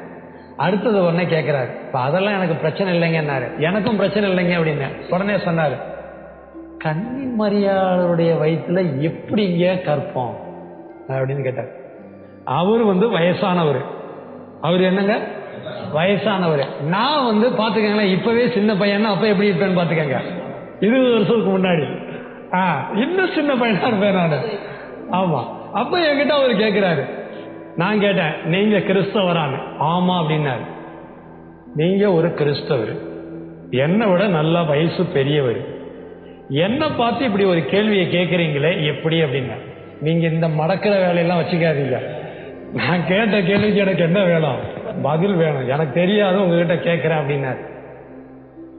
அடுத்தது உடனே கேட்கிறாரு, இப்ப அதெல்லாம் எனக்கு பிரச்சனை இல்லைங்கன்னாரு. எனக்கும் பிரச்சனை இல்லைங்க அப்படின்னு உடனே சொன்னாரு, கன்னி மரியாளுடைய வயிற்றுல எப்படிங்க கற்பம் அப்படின்னு கேட்டார். அவரு வயசானவர். அவர் என்னங்க வயசானவர். நான் பாத்துக்கங்களேன், இப்பவே சின்ன பையனா அப்ப எப்படி இருப்பேன்னு பாத்துக்கங்க. 20 வருஷத்துக்கு முன்னாடி இன்னும் சின்ன பையனா இருப்பேன் நானு. ஆமா. அப்ப என்கிட்ட அவர் கேட்கிறாரு. நான் கேட்டேன், நீங்க கிறிஸ்தவரானு? ஆமா அப்படின்னாரு. நீங்க ஒரு கிறிஸ்தவர், என்னை விட நல்லா வயசு பெரியவர், என்ன பார்த்து இப்படி ஒரு கேள்வியை கேட்கறீங்களே எப்படி அப்படின்னா, நீங்க இந்த மடக்கிற வேலையெல்லாம் வச்சுக்காதீங்க. நான் கேட்ட கேள்விக்கு எனக்கு என்ன வேணும், பதில் வேணும், எனக்கு தெரியாது, உங்ககிட்ட கேட்கிறேன் அப்படின்னாரு.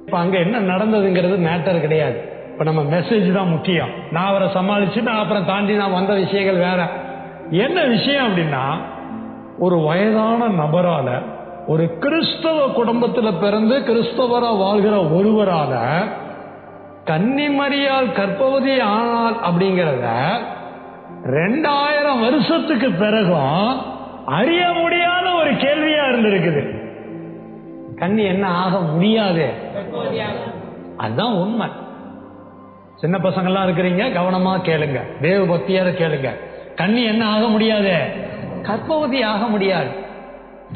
இப்ப அங்க என்ன நடந்ததுங்கிறது மேட்டர் கிடையாது. இப்ப நம்ம மெசேஜ் தான் முக்கியம். நான் அவரை சமாளிச்சு நான் அப்புறம் தாண்டி நான் வந்த விஷயங்கள் வேற. என்ன விஷயம் அப்படின்னா, ஒரு வயதான நபரால, ஒரு கிறிஸ்தவ குடும்பத்தில் பிறந்து கிறிஸ்தவரா வாழ்கிற ஒருவரால கன்னிமரியால் கர்ப்பவதி ஆனால் அப்படிங்கிறத 2000 வருஷத்துக்கு பிறகும் அறிய முடியாத ஒரு கேள்வியா இருந்திருக்குது. கன்னி என்ன ஆக முடியாது, அதுதான் உண்மை. சின்ன பசங்க எல்லாம் இருக்கிறீங்க, கவனமா கேளுங்க, தேவ பக்தியார கேளுங்க. கன்னி என்ன ஆக முடியாது, கர்ப்பவதி ஆக முடியாது.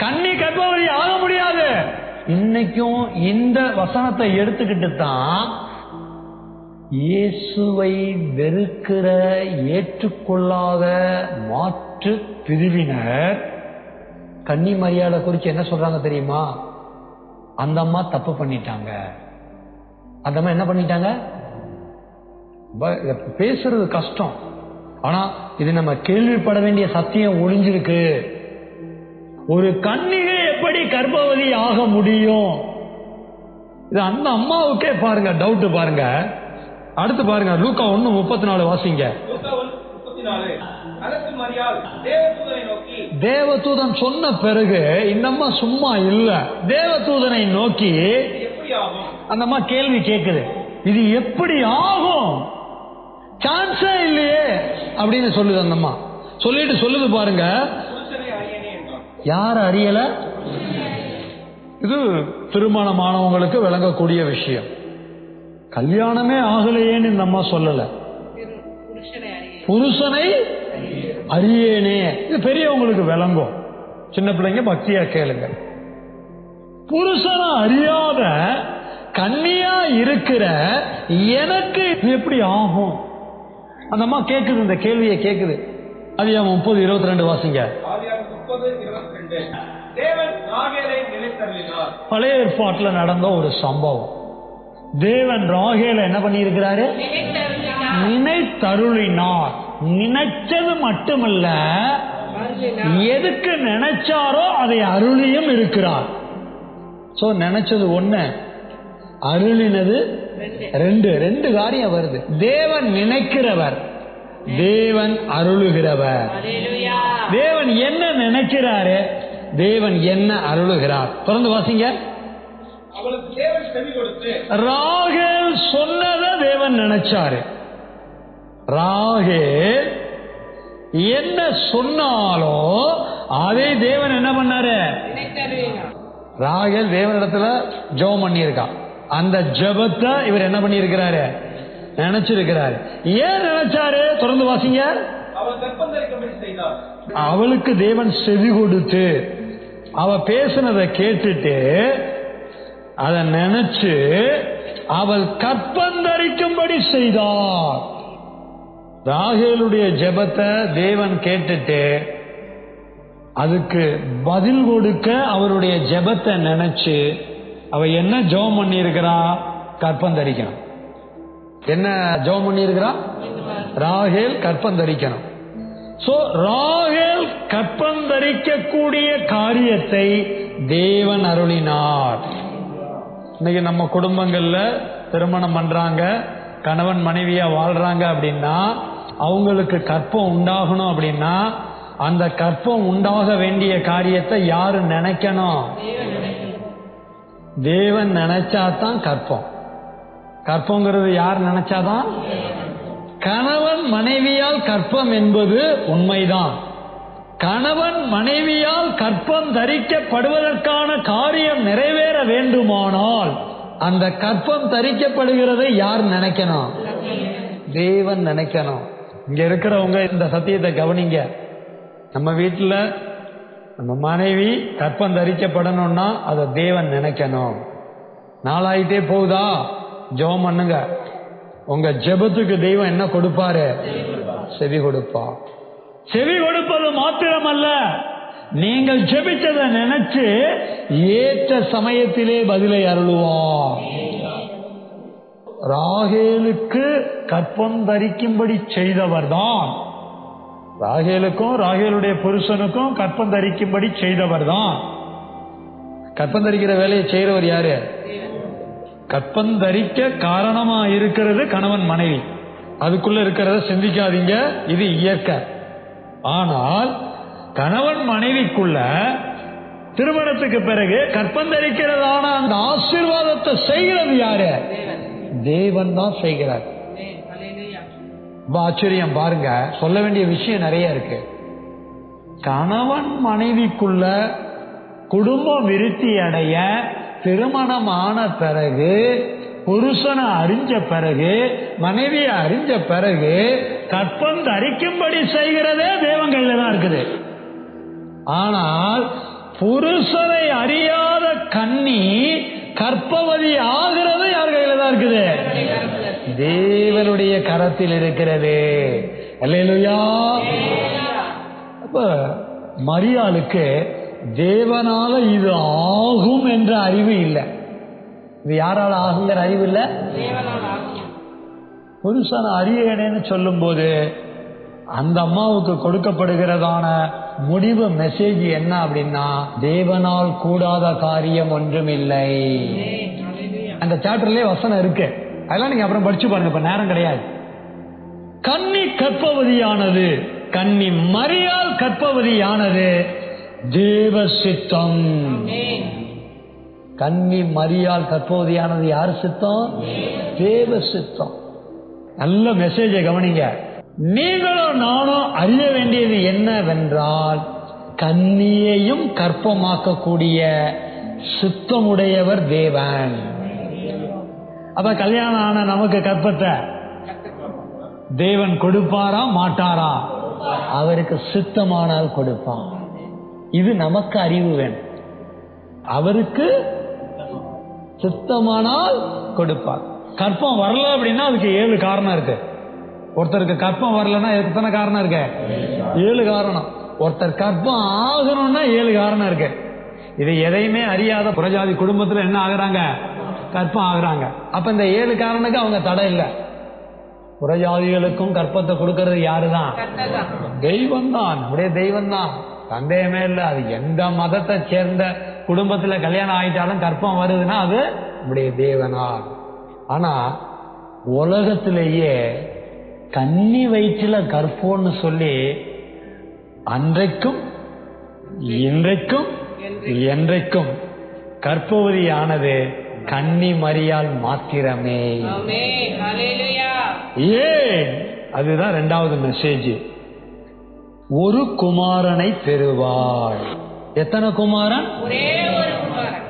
கன்னி கர்ப்பவதி ஆக முடியாது. இன்னைக்கும் இந்த வசனத்தை எடுத்துக்கிட்டு தான் இயேசுவை வெறுக்கிற ஏற்றுக்கொள்ளாத மாற்று பிரிவினர் கன்னி மரியாதை குறித்து என்ன சொல்றாங்க தெரியுமா? அந்த அம்மா தப்பு பண்ணிட்டாங்க. அந்த அம்மா என்ன பண்ணிட்டாங்க? பேசுறது கஷ்டம், ஆனா இது நம்ம கேள்விப்பட வேண்டிய சத்தியம் ஒளிஞ்சிருக்கு. ஒரு கன்னிகை எப்படி கர்ப்பவதி ஆக முடியும்? இது அந்த அம்மாவுக்கே பாருங்க, டவுட் பாருங்க. அடுத்து பாருங்க, லூக்கா 1:34 வாசிங்க. தேவதூதன் சொன்ன பிறகு இந்த அம்மா சும்மா இல்ல, தேவதூதனை நோக்கி அந்த அம்மா கேள்வி கேக்குது, இது எப்படி ஆகும், சான்ஸே இல்லையே அப்படின்னு சொல்லுது அந்த அம்மா. சொல்லிட்டு சொல்லுது பாருங்க, யார் அறியல? இது திருமணமானவங்களுக்கு விளங்கக்கூடிய விஷயம். கல்யாணமே ஆகலையேன்னு இந்த அம்மா சொல்லல, புருஷனை அறியேனே. இது பெரியவங்களுக்கு விளங்கும், சின்ன பிள்ளைங்க பக்தியா கேளுங்க. புருஷனை அறியாத கன்னியா இருக்கிற எனக்கு எப்படி ஆகும்? அந்த அம்மா கேக்குது, இந்த கேள்வியை கேக்குது. ஆதியாகமம் 30:22 வாசிங்க. பழைய ஏற்பாட்டுல நடந்த ஒரு சம்பவம். தேவன் ராகேலை என்ன பண்ணி இருக்கிறாரு? நினைத்தருளினார். நினைச்சது மட்டுமல்ல, எதுக்கு நினைச்சாரோ அதை அருளியும் இருக்கிறார். சோ நினைச்சது ஒண்ணு, அருளினது ரெண்டு காரியம் வருது. தேவன் நினைக்கிறவர், தேவன் அருளுகிறவர். தேவன் என்ன நினைக்கிறாரு, தேவன் என்ன அருளுகிறார். தொடர்ந்து வாசிங்க. ராகேல் சொன்னதை தேவன் நினைச்சாரு. ராகேல் என்ன சொன்னாலோ அதை தேவன் என்ன பண்ணாரு? ராகேல் தேவனிடத்துல ஜெபம் பண்ணி இருக்கா. அந்த ஜெபத்தை இவர் என்ன பண்ணி இருக்கிறாரு? நினைச்சிருக்கிறாரு. ஏன் நினைச்சாரு? தொடர்ந்து வாசிங்க. அவளுக்கு தேவன் செவி கொடுத்து அவ பேசினதை கேட்டுட்டு அதை நினைச்சு அவள் கற்பந்தரிக்கும்படி செய்தார். ராகேலுடைய ஜெபத்தை தேவன் கேட்டுட்டு அதுக்கு பதில் கொடுக்க அவருடைய ஜெபத்தை நினைச்சு அவ என்ன ஜெபம் பண்ணி இருக்கிறா? கற்பந்தரிக்கணும். என்ன ஜெபம் பண்ணி இருக்கிறா? ராகேல் கற்பந்தரிக்கணும். சோ ராகேல் கற்பந்தரிக்கக்கூடிய காரியத்தை தேவன் அருளினார். இன்னைக்கு நம்ம குடும்பங்கள்ல திருமணம் பண்றாங்க, கணவன் மனைவியா வாழ்றாங்க அப்படின்னா அவங்களுக்கு கற்பம் உண்டாகணும் அப்படின்னா அந்த கற்பம் உண்டாக வேண்டிய காரியத்தை யாரு நினைக்கணும்? தேவன் நினைச்சாதான் கற்பம். கற்பங்கிறது யார் நினைச்சாதான்? கணவன் மனைவியால் கற்பம் என்பது உண்மைதான். கணவன் மனைவியால் கற்பம் தரிக்கப்படுவதற்கான காரியம் நிறைவேற வேண்டுமானால் அந்த கற்பம் தரிக்கப்படுகிறதை யார் நினைக்கணும்? தேவன் நினைக்கணும். இங்க இருக்கிறவங்க இந்த சத்தியத்தை கவனிங்க. நம்ம வீட்டுல நம்ம மனைவி கற்பம் தரிக்கப்படணும்னா அதை தேவன் நினைக்கணும். நாளாயிட்டே போகுதா? ஜெபம் பண்ணுங்க. உங்க ஜெபத்துக்கு தெய்வம் என்ன கொடுப்பாரு? செவி கொடுப்பா. செவி கொடுப்பது மாத்திரமல்ல, நீங்கள் ஜெபிச்சதை நினைச்சு ஏற்ற சமயத்திலே பதிலை அருளுவார். ராகேலுக்கு கற்பம் தரிக்கும்படி செய்தவர் தான். ராகேலுக்கும் ராகேலுடைய புருஷனுக்கும் கற்பம் தரிக்கும்படி செய்தவர் தான். கற்பம் தரிக்கிற வேலையை செய்யறவர் யாரு? கற்பம் தரிக்க காரணமா இருக்கிறது கணவன் மனைவி. அதுக்குள்ள இருக்கிறத சிந்திக்காதீங்க, இது இயற்கை. ஆனால் கணவன் மனைவிக்குள்ள திருமணத்துக்கு பிறகு கற்பம் தரிக்கிறதான அந்த ஆசீர்வாதத்தை செய்கிறது யாரு? தேவன் தான் செய்கிறார். ஆச்சரியம் பாருங்க. சொல்ல வேண்டிய விஷயம் நிறைய இருக்கு. கணவன் மனைவிக்குள்ள குடும்பம் விருத்தி அடைய திருமணமான பிறகு, புருஷனை அறிஞ்ச பிறகு, மனைவியை அறிஞ்ச பிறகு கற்பம் தரிக்கும்படி செய்கிறதே தேவன் கையில தான் இருக்குது. ஆனால் புருஷனை அறியாத கன்னி கற்பவதி ஆகிறது யார் கையில தான் இருக்குது? தேவனுடைய கரத்தில் இருக்கிறது. அல்லேலூயா. அப்ப மரியாளுக்கு தேவனால இது ஆகும் என்ற அறிவு இல்லை. இது யாரால ஆகுங்கிற அறிவு இல்லை. புருஷனை அறியேன்னு சொல்லும் போது அந்த அம்மாவுக்கு கொடுக்கப்படுகிறதான முடிவு மெசேஜ் என்ன அப்படின்னா, தேவனால் கூடாத காரியம் ஒன்றும் இல்லை. அந்த சாப்டர்லயே வசனம் இருக்கு, அதெல்லாம் நீங்க அப்புறம் படிச்சு பாருங்க, இப்ப நேரம் கிடையாது. கன்னி கற்பவதியானது, கன்னி மரியாள் கற்பவதியானது தேவ சித்தம். கன்னி மரியாள் கற்பவதியானது யார் சித்தம்? தேவ சித்தம். நல்ல மெசேஜை கவனிங்க. நீங்களும் நானும் அறிய வேண்டியது என்னவென்றால், கன்னியையும் கற்பமாக்கக்கூடிய சித்தமுடையவர் தேவன். அப்ப கல்யாணம் ஆன நமக்கு கற்பத்தை தேவன் கொடுப்பாரா மாட்டாரா? அவருக்கு சித்தமானால் கொடுப்பான். இது நமக்கு அறிவு வேணும். அவருக்கு சித்தமானால் கொடுப்பார். கற்பம் வரல அப்படின்னா அதுக்கு 7 காரணம் இருக்கு. ஒருத்தருக்கு கற்பம் வரலன்னா எத்தனை காரணம் இருக்கு? 7 காரணம். ஒருத்தர் கற்பம் ஆகணும்னா 7 காரணம் இருக்கு. இது எதையுமே அறியாத புறஜாதி குடும்பத்துல என்ன ஆகுறாங்க? கற்பம் ஆகுறாங்க. அப்ப இந்த 7 காரணத்துக்கு அவங்க தடை இல்லை. புறஜாதிகளுக்கும் கற்பத்தை கொடுக்கறது யாருதான்? தெய்வம் தான். அப்படியே தெய்வம் தான், சந்தேகமே இல்லை. அது எந்த மதத்தை சேர்ந்த குடும்பத்துல கல்யாணம் ஆயிட்டாலும் கற்பம் வருதுன்னா அது அப்படியே தேவனா. ஆனா உலகத்திலேயே கன்னி வயிற்றுல கற்பம்னு சொல்லி அன்றைக்கும் இன்றைக்கும் என்றைக்கும் கற்பவதியானது கன்னி மரியாள் மாத்திரமே. ஏன்? அதுதான் 2வது மெசேஜ். ஒரு குமாரனை பெறுவாள். எத்தனை குமாரன்? ஒரே ஒரு குமாரன்.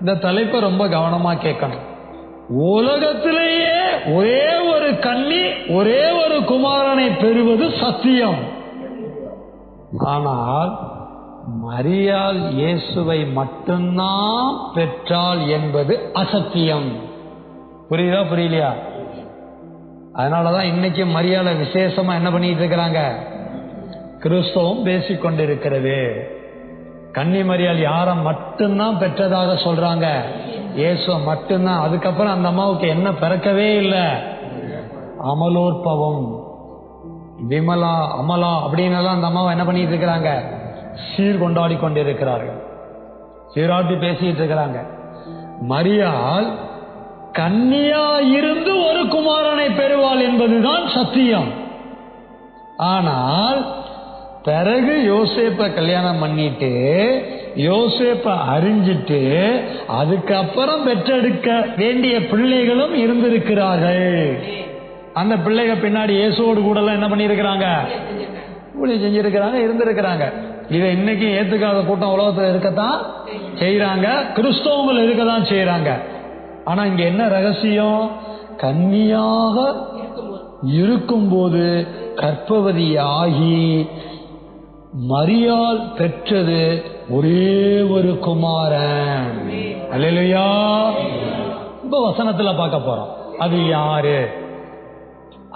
இந்த தலைப்பை ரொம்ப கவனமா கேட்கணும். உலகத்திலேயே ஒரே ஒரு கன்னி ஒரே ஒரு குமாரனை பெறுவது சத்தியம். ஆனால் மரியாள் இயேசுவை மட்டும்தான் பெற்றாள் என்பது அசத்தியம். புரியுதா புரியலையா? அதனாலதான் இன்னைக்கு மரியாளை விசேஷமா என்ன பண்ணிட்டு இருக்கிறாங்க? கிறிஸ்தவம் பேசிக்கொண்டிருக்கிறது. கன்னி மரியாள் யார மட்டும்தான் பெற்றதாக சொல்றாங்க? இயேசுவை மட்டும்தான். அதுக்கப்புறம் அந்த அம்மாவுக்கு என்ன பிறக்கவே இல்லை. அமலோற்பவம், விமலா, அமலா அப்படின்னு அந்த அம்மாவை என்ன பண்ணிட்டு இருக்கிறாங்க? சீர்கொண்டாடி கொண்டிருக்கிறார்கள், சீராட்டி பேசிட்டு இருக்கிறாங்க. மரியாள் கன்னியா இருந்து ஒரு குமாரனை பெறுவாள் என்பதுதான் சத்தியம். ஆனால் பிறகு யோசேப்ப கல்யாணம் பண்ணிட்டு யோசேப்ப அறிஞ்சிட்டு அதுக்கப்புறம் பெற்றெடுக்க வேண்டிய பிள்ளைகளும் இருந்திருக்கிறார்கள். அந்த பிள்ளைகள் பின்னாடி இயேசுவோடு கூட எல்லாம் என்ன பண்ணிருக்கிறாங்க? ஊழியம் செஞ்சிருக்கிறாங்க, இருந்திருக்கிறாங்க. இதை இன்னைக்கு ஏத்துக்காத கூட்டம் உலகத்துல இருக்கத்தான் செய்யறாங்க, கிறிஸ்தவங்கள் இருக்கதான் செய்யறாங்க. ஆனா இங்க என்ன ரகசியம்? கன்னியாக இருக்கும்போது கர்ப்பவதியாகி மரியாள் பெற்றது ஒரே ஒரு குமாரன். அல்லேலூயா. இப்ப வசனத்துல பார்க்க போறோம். அது யாரு?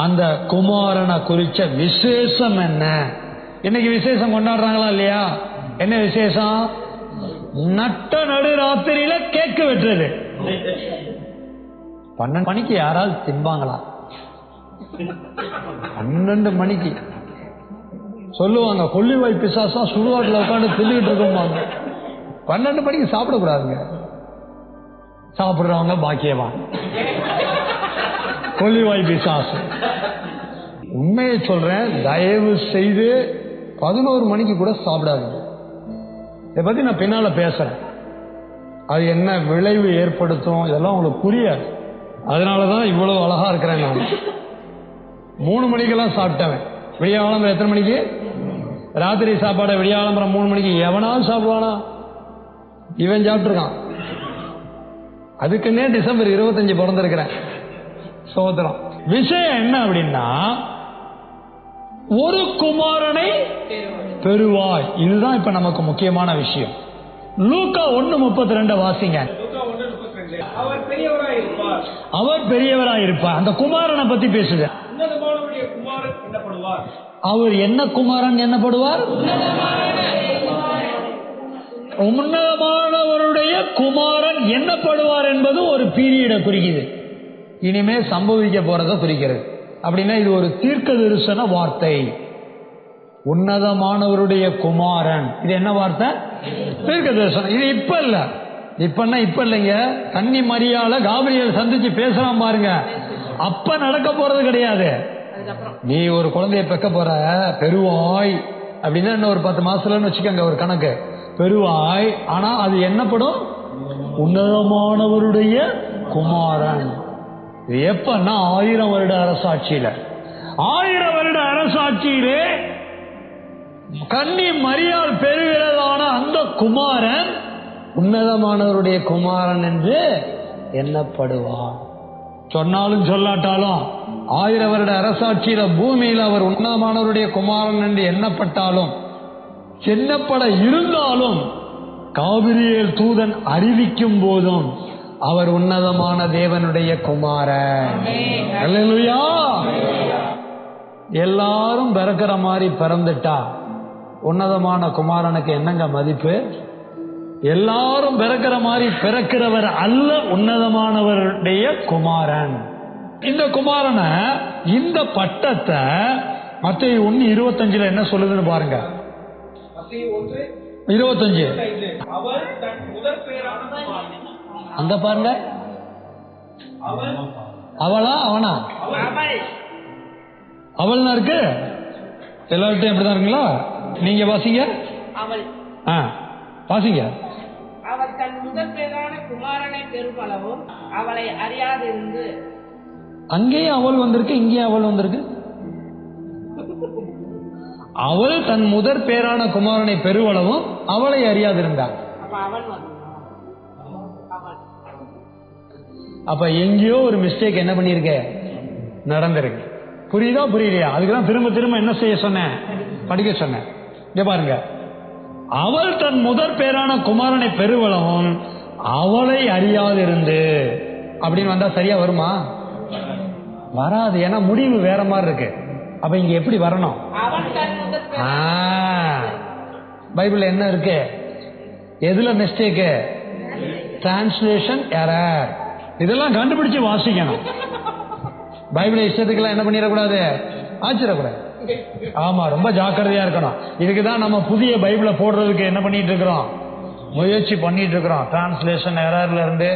அந்த குமாரனை குறிச்ச விசேஷம் என்ன? இன்னைக்கு விசேஷம் கொண்டாடுறாங்களா இல்லையா? என்ன விசேஷம்? நட்ட நடு ராத்திரியில கேக்கு வெட்டுறது. 12 மணிக்கு யாராவது தின்பாங்களா? 12 மணிக்கு சொல்லுவாங்க, கொள்ளிவாய் பிசாசா சுடுகாட்டில் உட்காந்து தின்னுகிட்டு இருக்கோம். 12 மணிக்கு சாப்பிடக்கூடாதுங்க. சாப்பிடுறவங்க பாக்கியவான். கொள்ளிவாய் பிசாசு. உண்மையை சொல்றேன், தயவு செய்து 11 மணிக்கு கூட சாப்பிடாதுங்க. இதை பத்தி நான் பின்னால பேசுறேன். அது என்ன விளைவு ஏற்படுத்தும் இதெல்லாம் உங்களுக்கு புரியாது. அதனாலதான் இவ்வளவு அழகா இருக்கிறேன். நான் 3 மணிக்கெல்லாம் சாப்பிட்டவன். விடியாளம்பரம் எத்தனை மணிக்கு? ராத்திரி சாப்பாடை விடியாளம்பரம் 3 மணிக்கு எவனாலும் சாப்பிடுவானா? இவன் சாப்பிட்டுருக்கான். அதுக்குன்னே டிசம்பர் 25 பிறந்திருக்கிறேன். சோதரம். விஷயம் என்ன அப்படின்னா, ஒரு குமாரனை பெறுவாய். இதுதான் இப்ப நமக்கு முக்கியமான விஷயம். லூக்கா 1:32 வாசிங்க. அவர் பெரியவராயிருப்பார். அவர் பெரியவராயிருப்பார். அந்த குமாரனை பத்தி பேசுது. உன்னதமானவருடைய குமாரன் என்னப்படுவார். அவர் என்ன குமாரன் என்னப்படுவார்? உன்னதமானவருடைய குமாரன் என்னப்படுவார் என்பது ஒரு பீரியடை குறிக்குது. இனிமே சம்பவிக்க போறதை குறிக்கிறது. அப்படின்னா இது ஒரு தீர்க்க தரிசன வார்த்தை. உன்னதமானவருடைய குமாரன், இது என்ன வார்த்தை? தீர்க்க தரிசனம். இது இப்ப இல்ல. இப்ப இல்லைங்க. கன்னி மரியாள காபிரியல் சந்திச்சு பேசலாம் பாருங்க. அப்ப நடக்க போறது கிடையாது. நீ ஒரு குழந்தைய பெக்க போற, பெறுவாய் அப்படின்னா இன்னும் ஒரு 10 மாசத்துலன்னு வச்சுக்கோங்க ஒரு கணக்கு. பெறுவாய். ஆனா அது என்னப்படும்? உன்னதமானவருடைய குமாரன். இது எப்பன்னா 1000 வருட அரசாட்சியில. 1000 வருட அரசாட்சியிலே கன்னி மரியாள் பெறுகிறதான அந்த குமாரன் உன்னதமானவருடைய குமாரன் என்று எண்ணப்படுவார். சொன்னாலும் சொல்லாட்டாலும் 1000 வருட அரசாட்சியில பூமியில அவர் உன்னதமானவருடைய குமாரன் என்று எண்ணப்பட்டாலும் எண்ணப்பட இருந்தாலும் காபிரியேல் தூதன் அறிவிக்கும் போதும் அவர் உன்னதமான தேவனுடைய குமாரன். அல்லேலூயா. எல்லாரும் பிறக்கிற மாதிரி பிறந்துட்டா உன்னதமான குமாரனுக்கு என்னங்க மதிப்பு? எல்லாரும் பிறக்கிற மாதிரி பிறக்கிறவர் அல்ல உன்னதமானவருடைய குமாரன். இந்த குமாரனை, இந்த பட்டத்தை மத்தேயு 1:25 என்ன சொல்லுதுன்னு பாருங்க. 1:25 அவர் தன் முதற் பேரான குமாரன். அங்க பாருங்க. அவளா அவனா? அவள்னா இருக்கு. எல்லார்ட்டையும் எப்படிதான் இருக்குங்களா? நீங்க வாசிங்க. வாசிங்க. அவர் தன் முதற் பேரான குமாரனை பெருமளவும் அவளை அறியாதிருந்து. அங்கேயும் அவள் வந்திருக்கு, இங்கேயும் அவள் வந்திருக்கு. அவள் தன் முதற் பேரான குமாரனை பெருவளவும் அவளை அறியாதிருந்தார். அப்ப எங்கேயோ ஒரு மிஸ்டேக் என்ன பண்ணிருக்க, நடந்திருக்கு. புரியுதா புரியலையா? அதுக்குதான் திரும்ப திரும்ப என்ன செய்ய சொன்னேன், படிக்க சொன்னேன். இங்க பாருங்க, அவள் தன் முதற் பேரான குமாரனை பெருவளவும் அவளை அறியாதிருந்து அப்படின்னு வந்தா சரியா வருமா? வராது. ஏன்னா முடிவு வேற மாதிரி இருக்கு. அப்ப இங்க எப்படி வரணும்? பைபிள் என்ன இருக்கு? எதுல மிஸ்டேக்? Translation error. இதெல்லாம் கண்டுபிடிச்சு வாசிக்கணும். பைபிளை இஷ்டத்துக்கெல்லாம் என்ன பண்ணிடக்கூடாது, ஆச்சிடக்கூடாது. ஆமா, ரொம்ப ஜாக்கிரதையா இருக்கணும். இதுக்குதான் நம்ம புதிய பைபிளை போடுறதுக்கு என்ன பண்ணிட்டு இருக்கிறோம், முயற்சி பண்ணிட்டு இருக்கிறோம். டிரான்ஸ்லேஷன் எரர்ல இருந்து,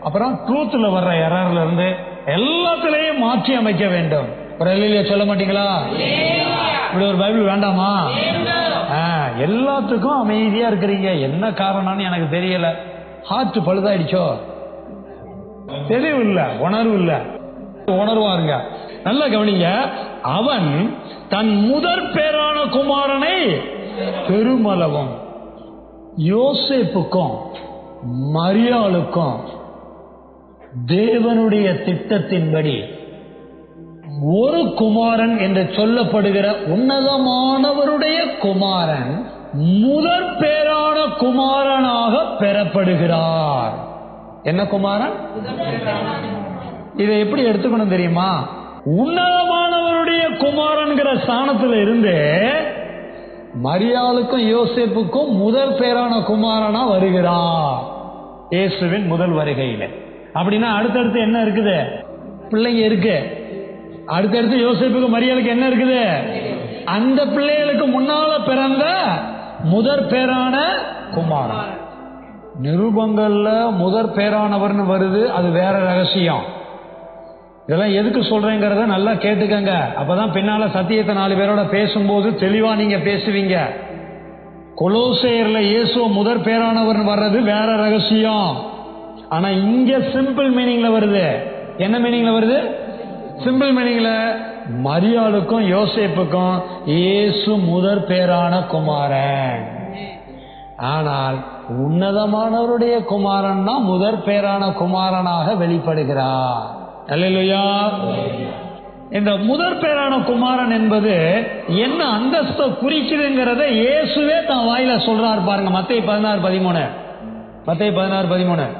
அப்புறம் ட்ரூத்ல வர்ற எரர்ல இருந்து எல்லாத்திலையும் மாற்றி அமைக்க வேண்டும். ஒரு எல்லையில சொல்ல மாட்டீங்களா, இப்படி ஒரு பைபிள் வேண்டாமா? எல்லாத்துக்கும் அமைதியா இருக்கிறீங்க, என்ன காரணம்னு எனக்கு தெரியல. ஹார்ட் பழுதாயிடுச்சோ? தெளிவு இல்ல, உணர்வு இல்ல. உணர்வாருங்க, நல்ல கவனிங்க. அவன் தன் முதற் பேரான குமாரனை பெருமளவும் யோசேப்புக்கும் மரியாளுக்கும் தேவனுடைய திட்டத்தின்படி ஒரு குமாரன் என்று சொல்லப்படுகிற உன்னதமானவருடைய குமாரன் முதற் பேரான குமாரனாக பெறப்படுகிறார். என்ன குமாரன்? இதை எப்படி எடுத்துக்கணும் தெரியுமா? உன்னதமானவருடைய குமாரன்கிற ஸ்தானத்தில் இருந்து மரியாளுக்கும் யோசேப்புக்கும் முதற் பேரான குமாரனா வருகிறார் இயேசுவின் முதல் வருகையில. அப்படின்னா அடுத்தடுத்து என்ன இருக்குது? பிள்ளைங்க இருக்கு. அடுத்தடுத்து யோசேப்புக்கு மரியாளுக்கு என்ன இருக்குது? அந்த பிள்ளைகளுக்கு முன்னால பிறந்த முதற் பேரான குமாரன். நிருபங்கள்ல முதற் பேரானவர்னு வருது, அது வேற ரகசியம். இதெல்லாம் எதுக்கு சொல்றேங்கிறத நல்லா கேட்டுக்கங்க. அப்பதான் பின்னால சத்தியத்தை 4 பேரோட பேசும்போது தெளிவா நீங்க பேசுவீங்க. கொலோசையர்ல இயேசு முதற் பேரானவர் வர்றது வேற ரகசியம். ஆனா இங்க சிம்பிள் மீனிங்ல வருது. என்ன மீனிங்ல வருது? சிம்பிள் மீனிங்ல மரியாளுக்கும் யோசேப்புக்கும் இயேசு முதற் பேரான குமாரன். ஆனால் உன்னதமானவருடைய குமாரன் தான் முதற் பேரான குமாரனாக வெளிப்படுகிறார். அல்லேலூயா. இந்த முதற் பேரான குமாரன் என்பது என்ன அந்தஸ்தை குறிக்குதுங்கிறத இயேசுவே தான் வாயில சொல்றார் பாருங்க. மத்தேயு 16:13. மத்தேயு 16:13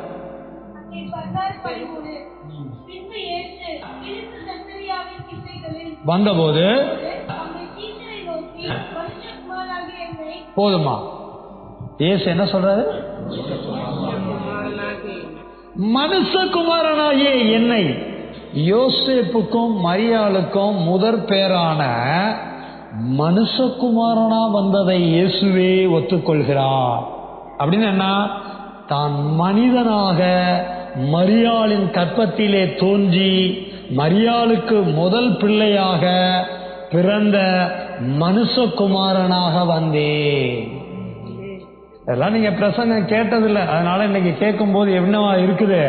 வந்தபோது போதுமா? இயேசு என்ன சொல்றாரு? மனுஷகுமாரனாகிய என்னை யோசேப்புக்கும் மரியாளுக்கும் முதற் பேரான மனுஷகுமாரனா வந்ததை இயேசுவே ஒத்துக்கொள்கிறார். அப்படின்னு என்ன? தான் மனிதனாக மரியாளின் கற்பத்திலே தோன்றி மரியாளுக்கு முதல் பிள்ளையாக பிறந்த மனுஷகுமாரனாக வந்தேன். இதெல்லாம் நீங்க பிரசங்கம் கேட்டதில்லை, அதனால இன்னைக்கு கேட்கும் போது என்னவா இருக்குது?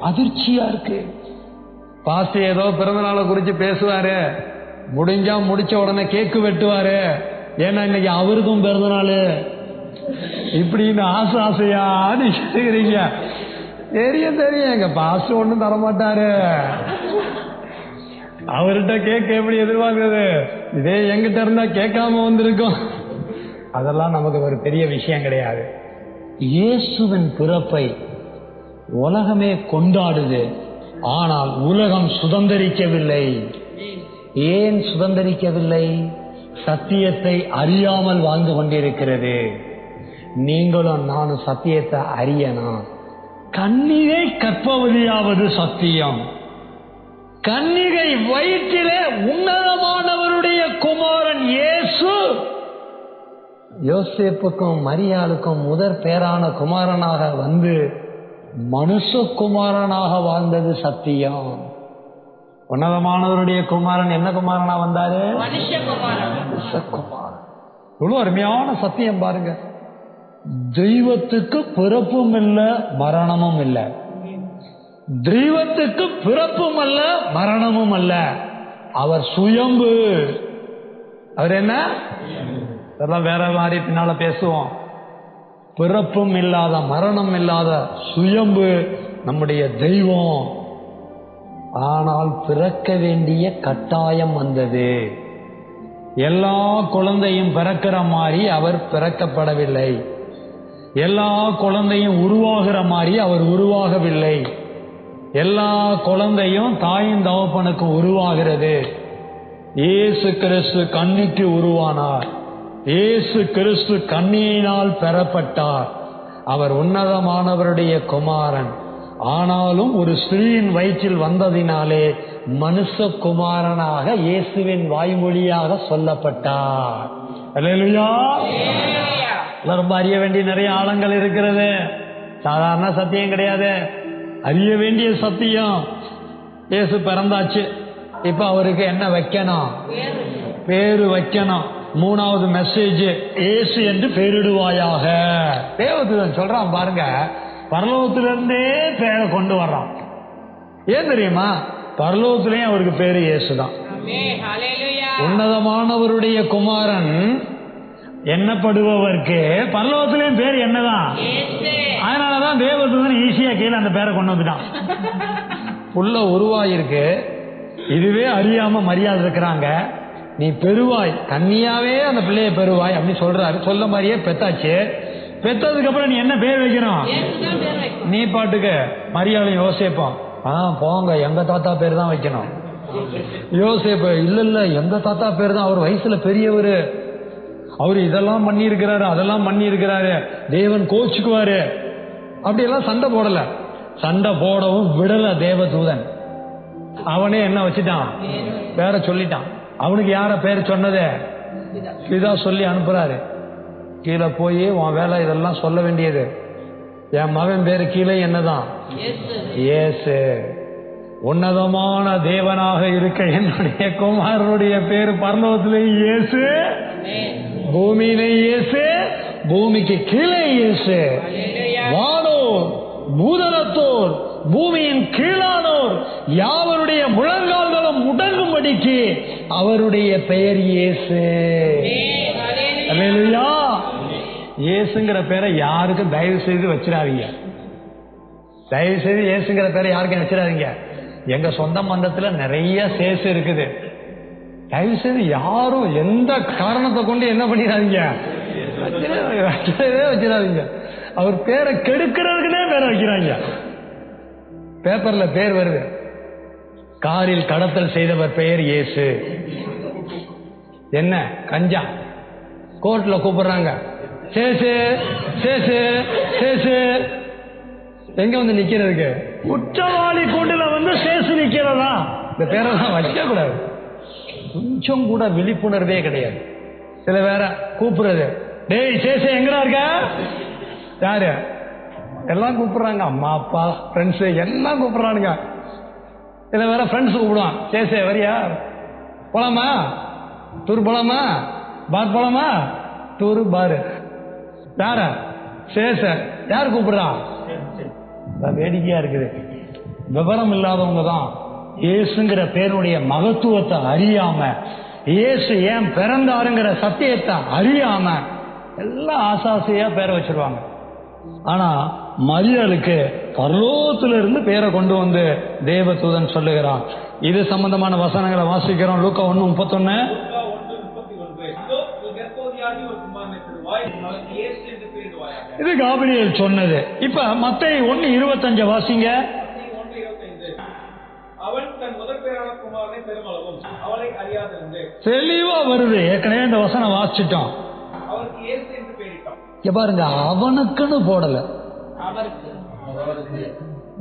அதிர்ச்சியா இருக்கு. பாஸ்ட் ஏதோ பிறந்த நாளை குறிச்சு பேசுவாரு, முடிஞ்சா முடிச்ச உடனே கேக்கு வெட்டுவாரு. ஏன்னா இன்னைக்கு அவருக்கும் பிறந்த நாள் இப்படின்னு ஆசையா கேட்கிறீங்க. தெரியும் எங்க பாஸ்ட் ஒண்ணும் தரமாட்டாரு. அவர்கிட்ட கேட்க எப்படி எதிர்பார்க்கிறது? இதே எங்கிட்ட இருந்தா கேட்காம வந்திருக்கும். அதெல்லாம் நமக்கு ஒரு பெரிய விஷயம் கிடையாது. இயேசுவின் பிறப்பை உலகமே கொண்டாடுது, ஆனால் உலகம் சுதந்திரிக்கவில்லை. ஏன் சுதந்திரிக்கவில்லை? சத்தியத்தை அறியாமல் வாழ்ந்து கொண்டிருக்கிறது. நீங்களும் நானும் சத்தியத்தை அறியணும். கன்னிகை கற்பவதியாவது சத்தியம். கன்னிகை வயிற்றிலே உன்னதமானவருடைய குமாரன் இயேசு யோசேப்புக்கும் மரியாளுக்கும் முதற் பேரான குமாரனாக வந்து மனுஷகுமாரனாக வாழ்ந்தது சத்தியம். உன்னதமானவருடைய குமாரன் என்ன குமாரனா வந்தாரு? மனுஷகுமாரன். இவ்வளவு அருமையான சத்தியம் பாருங்க. தெய்வத்துக்கு பிறப்பும் இல்ல மரணமும் இல்ல. தெய்வத்துக்கு பிறப்பும் அல்ல மரணமும் அல்ல. அவர் சுயம்பு. அவர் என்ன? அதெல்லாம் வேற மாதிரி பின்னால பேசுவோம். பிறப்பும் இல்லாத மரணம் இல்லாத சுயம்பு நம்முடைய தெய்வம். ஆனால் பிறக்க வேண்டிய கட்டாயம் வந்தது. எல்லா குழந்தையும் பிறக்கிற மாதிரி அவர் பிறக்கப்படவில்லை. எல்லா குழந்தையும் உருவாகிற மாதிரி அவர் உருவாகவில்லை. எல்லா குழந்தையும் தாயின் தகப்பனுக்கு உருவாகிறது. இயேசு கிறிஸ்து கன்னிக்கு உருவானார். இயேசு கிறிஸ்து கன்னியினால் பெறப்பட்டார். அவர் உன்னதமானவருடைய குமாரன். ஆனாலும் ஒரு ஸ்திரீயின் வயிற்றில் வந்ததினாலே மனுஷகுமாரனாக இயேசுவின் வாய்மொழியாக சொல்லப்பட்டார். அல்லேலூயா. ரொம்ப அறிய வேண்டிய நிறைய ஆழங்கள் இருக்கிறது. சாதாரண சத்தியம் கிடையாது, அறிய வேண்டிய சத்தியம். இயேசு பிறந்தாச்சு, இப்ப அவருக்கு என்ன வைக்கணும்? பேரு வைக்கணும். 3வது மெசேஜ், இயேசு என்று பெயரிடுவாயாக. தேவதூதன் சொல்றான் பாருங்க, பரலோகத்திலிருந்தே பேரை கொண்டு வர்றான். ஏன் தெரியுமா? பரலோகத்திலேயும் அவருக்கு பேரு இயேசுதான். உன்னதமானவருடைய குமாரன் எண்ணப்படுபவருக்கு பரலோகத்திலேயும் பேர் என்னதான். அதனாலதான் தேவதூதன் ஈஸியா கீழே அந்த பேரை கொண்டு வந்துட்டான். புள்ள உருவாயிருக்கு, இதுவே அறியாம மரியாதை இருக்கிறாங்க, நீ பெறுவாய், கன்னியாவே அந்த பிள்ளைய பெறுவாய் அப்படின்னு சொல்றாரு. சொல்ல மாதிரியே பெத்தாச்சு. பெத்ததுக்கு அப்புறம் நீ என்ன பேர் வைக்கணும்? நீ பாட்டுக்கு மரியாதை யோசிப்போம், போங்க எங்க தாத்தா பேர் தான் வைக்கணும். யோசேப்பு இல்ல எங்க தாத்தா பேர் தான், அவர் வயசுல பெரியவரு, அவரு இதெல்லாம் பண்ணி இருக்கிறாரு அதெல்லாம் பண்ணி இருக்கிறாரு, தேவன் கோச்சுக்குவாரு. அப்படி எல்லாம் சண்டை போடல. சண்டை போடவும் விடல தேவதூதன். அவனே என்ன வச்சுட்டான், பேரை சொல்லிட்டான். அவனுக்கு யார பேர் சொன்னது? பிதா சொல்லி அனுப்புறாரு. கீழே போய் உன் வேலை இதெல்லாம் சொல்ல வேண்டியது. என் மகன் பேரு கீழே என்னதான்? இயேசு. உன்னதமான தேவனாக இருக்க என்னுடைய குமாரனுடைய பேரு பரலோகத்திலே இயேசு, பூமியிலே இயேசு, பூமிக்கு கீழே இயேசு. வானோர் பூதலத்தோர் பூமியின் கீழானோர் யாவருடைய முழங்கால்களும் முடங்கும்படிக்கு அவருடைய பெயர் இயேசு. அல்லேலூயா. இயேசுங்கிற பேரை யாருக்கும் தயவு செய்து வச்சிடாதீங்க. தயவு செய்து இயேசுங்கிற பேரை யாருக்கும் வச்சிடாதீங்க. எங்க சொந்த மந்தத்துல நிறைய சேசு இருக்குது. தயவு செய்து யாரும் எந்த காரணத்தை கொண்டு என்ன பண்ணிடாதீங்க, வச்சிடாதீங்க. அவர் பேரை கெடுக்கிறதுக்குனே பேரை வைக்கிறாங்க. பேப்பர்ல பேர் வருது, காரில் கடத்தல் செய்தவர் பெயர் இயேசு. என்ன கஞ்சா, கோர்ட்ல கூப்பிடுறாங்க, சேசு சேசு சேசு. எங்க வந்து நிக்கிறதுக்கு? குற்றவாளி கூண்டுல வந்து சேசு நிக்கிறதா? இந்த பேரெல்லாம் வைக்க கூடாது. கொஞ்சம் கூட விழிப்புணர்வே கிடையாது. சில பேர கூப்பிடுறது, டேய் சேசு எங்கடா இருக்க? யாரு? எல்லாம் கூப்பிடுறாங்க, அம்மா அப்பா ஃப்ரெண்ட்ஸ் எல்லாம் கூப்பிடுறானுங்க. சில பேர ஃப்ரெண்ட்ஸ் கூப்பிடுவான், சேசே வரியா, போலாமா, டூர் போலாமா, பார் போலாமா, டூரு பாரு. யார? சேச. யார் கூப்பிடுறா? வேடிக்கையா இருக்குது. விவரம் இல்லாதவங்க தான் இயேசுங்கிற பேருடைய மகத்துவத்தை அறியாம, இயேசு ஏன் பிறந்தாருங்கிற சத்தியத்தை அறியாம எல்லாம் ஆசாசியா பேரை வச்சிருவாங்க. ஆனா மரியாளுக்கு பரலோகத்திலிருந்து பேரை கொண்டு வந்து தேவதூதன் சொல்லுகிறான். இது சம்பந்தமான வசனங்களை வாசிக்கிறோம். லூக்கா 1:31. இது காபிரியேல் சொன்னது. இப்ப மத்தேயு 1:25 வாசிங்க. அவன் தன் முதல் பேரான குமாரனை பெருமளவும் அவளை அறியாதிருந்து. தெளிவா வருது. ஏற்கனவே இந்த வசனம் வாசிச்சிட்டோம். அவருக்கு இயேசு என்று பெயரிட்டான். பாருங்க, அவனுக்குன்னு போடல,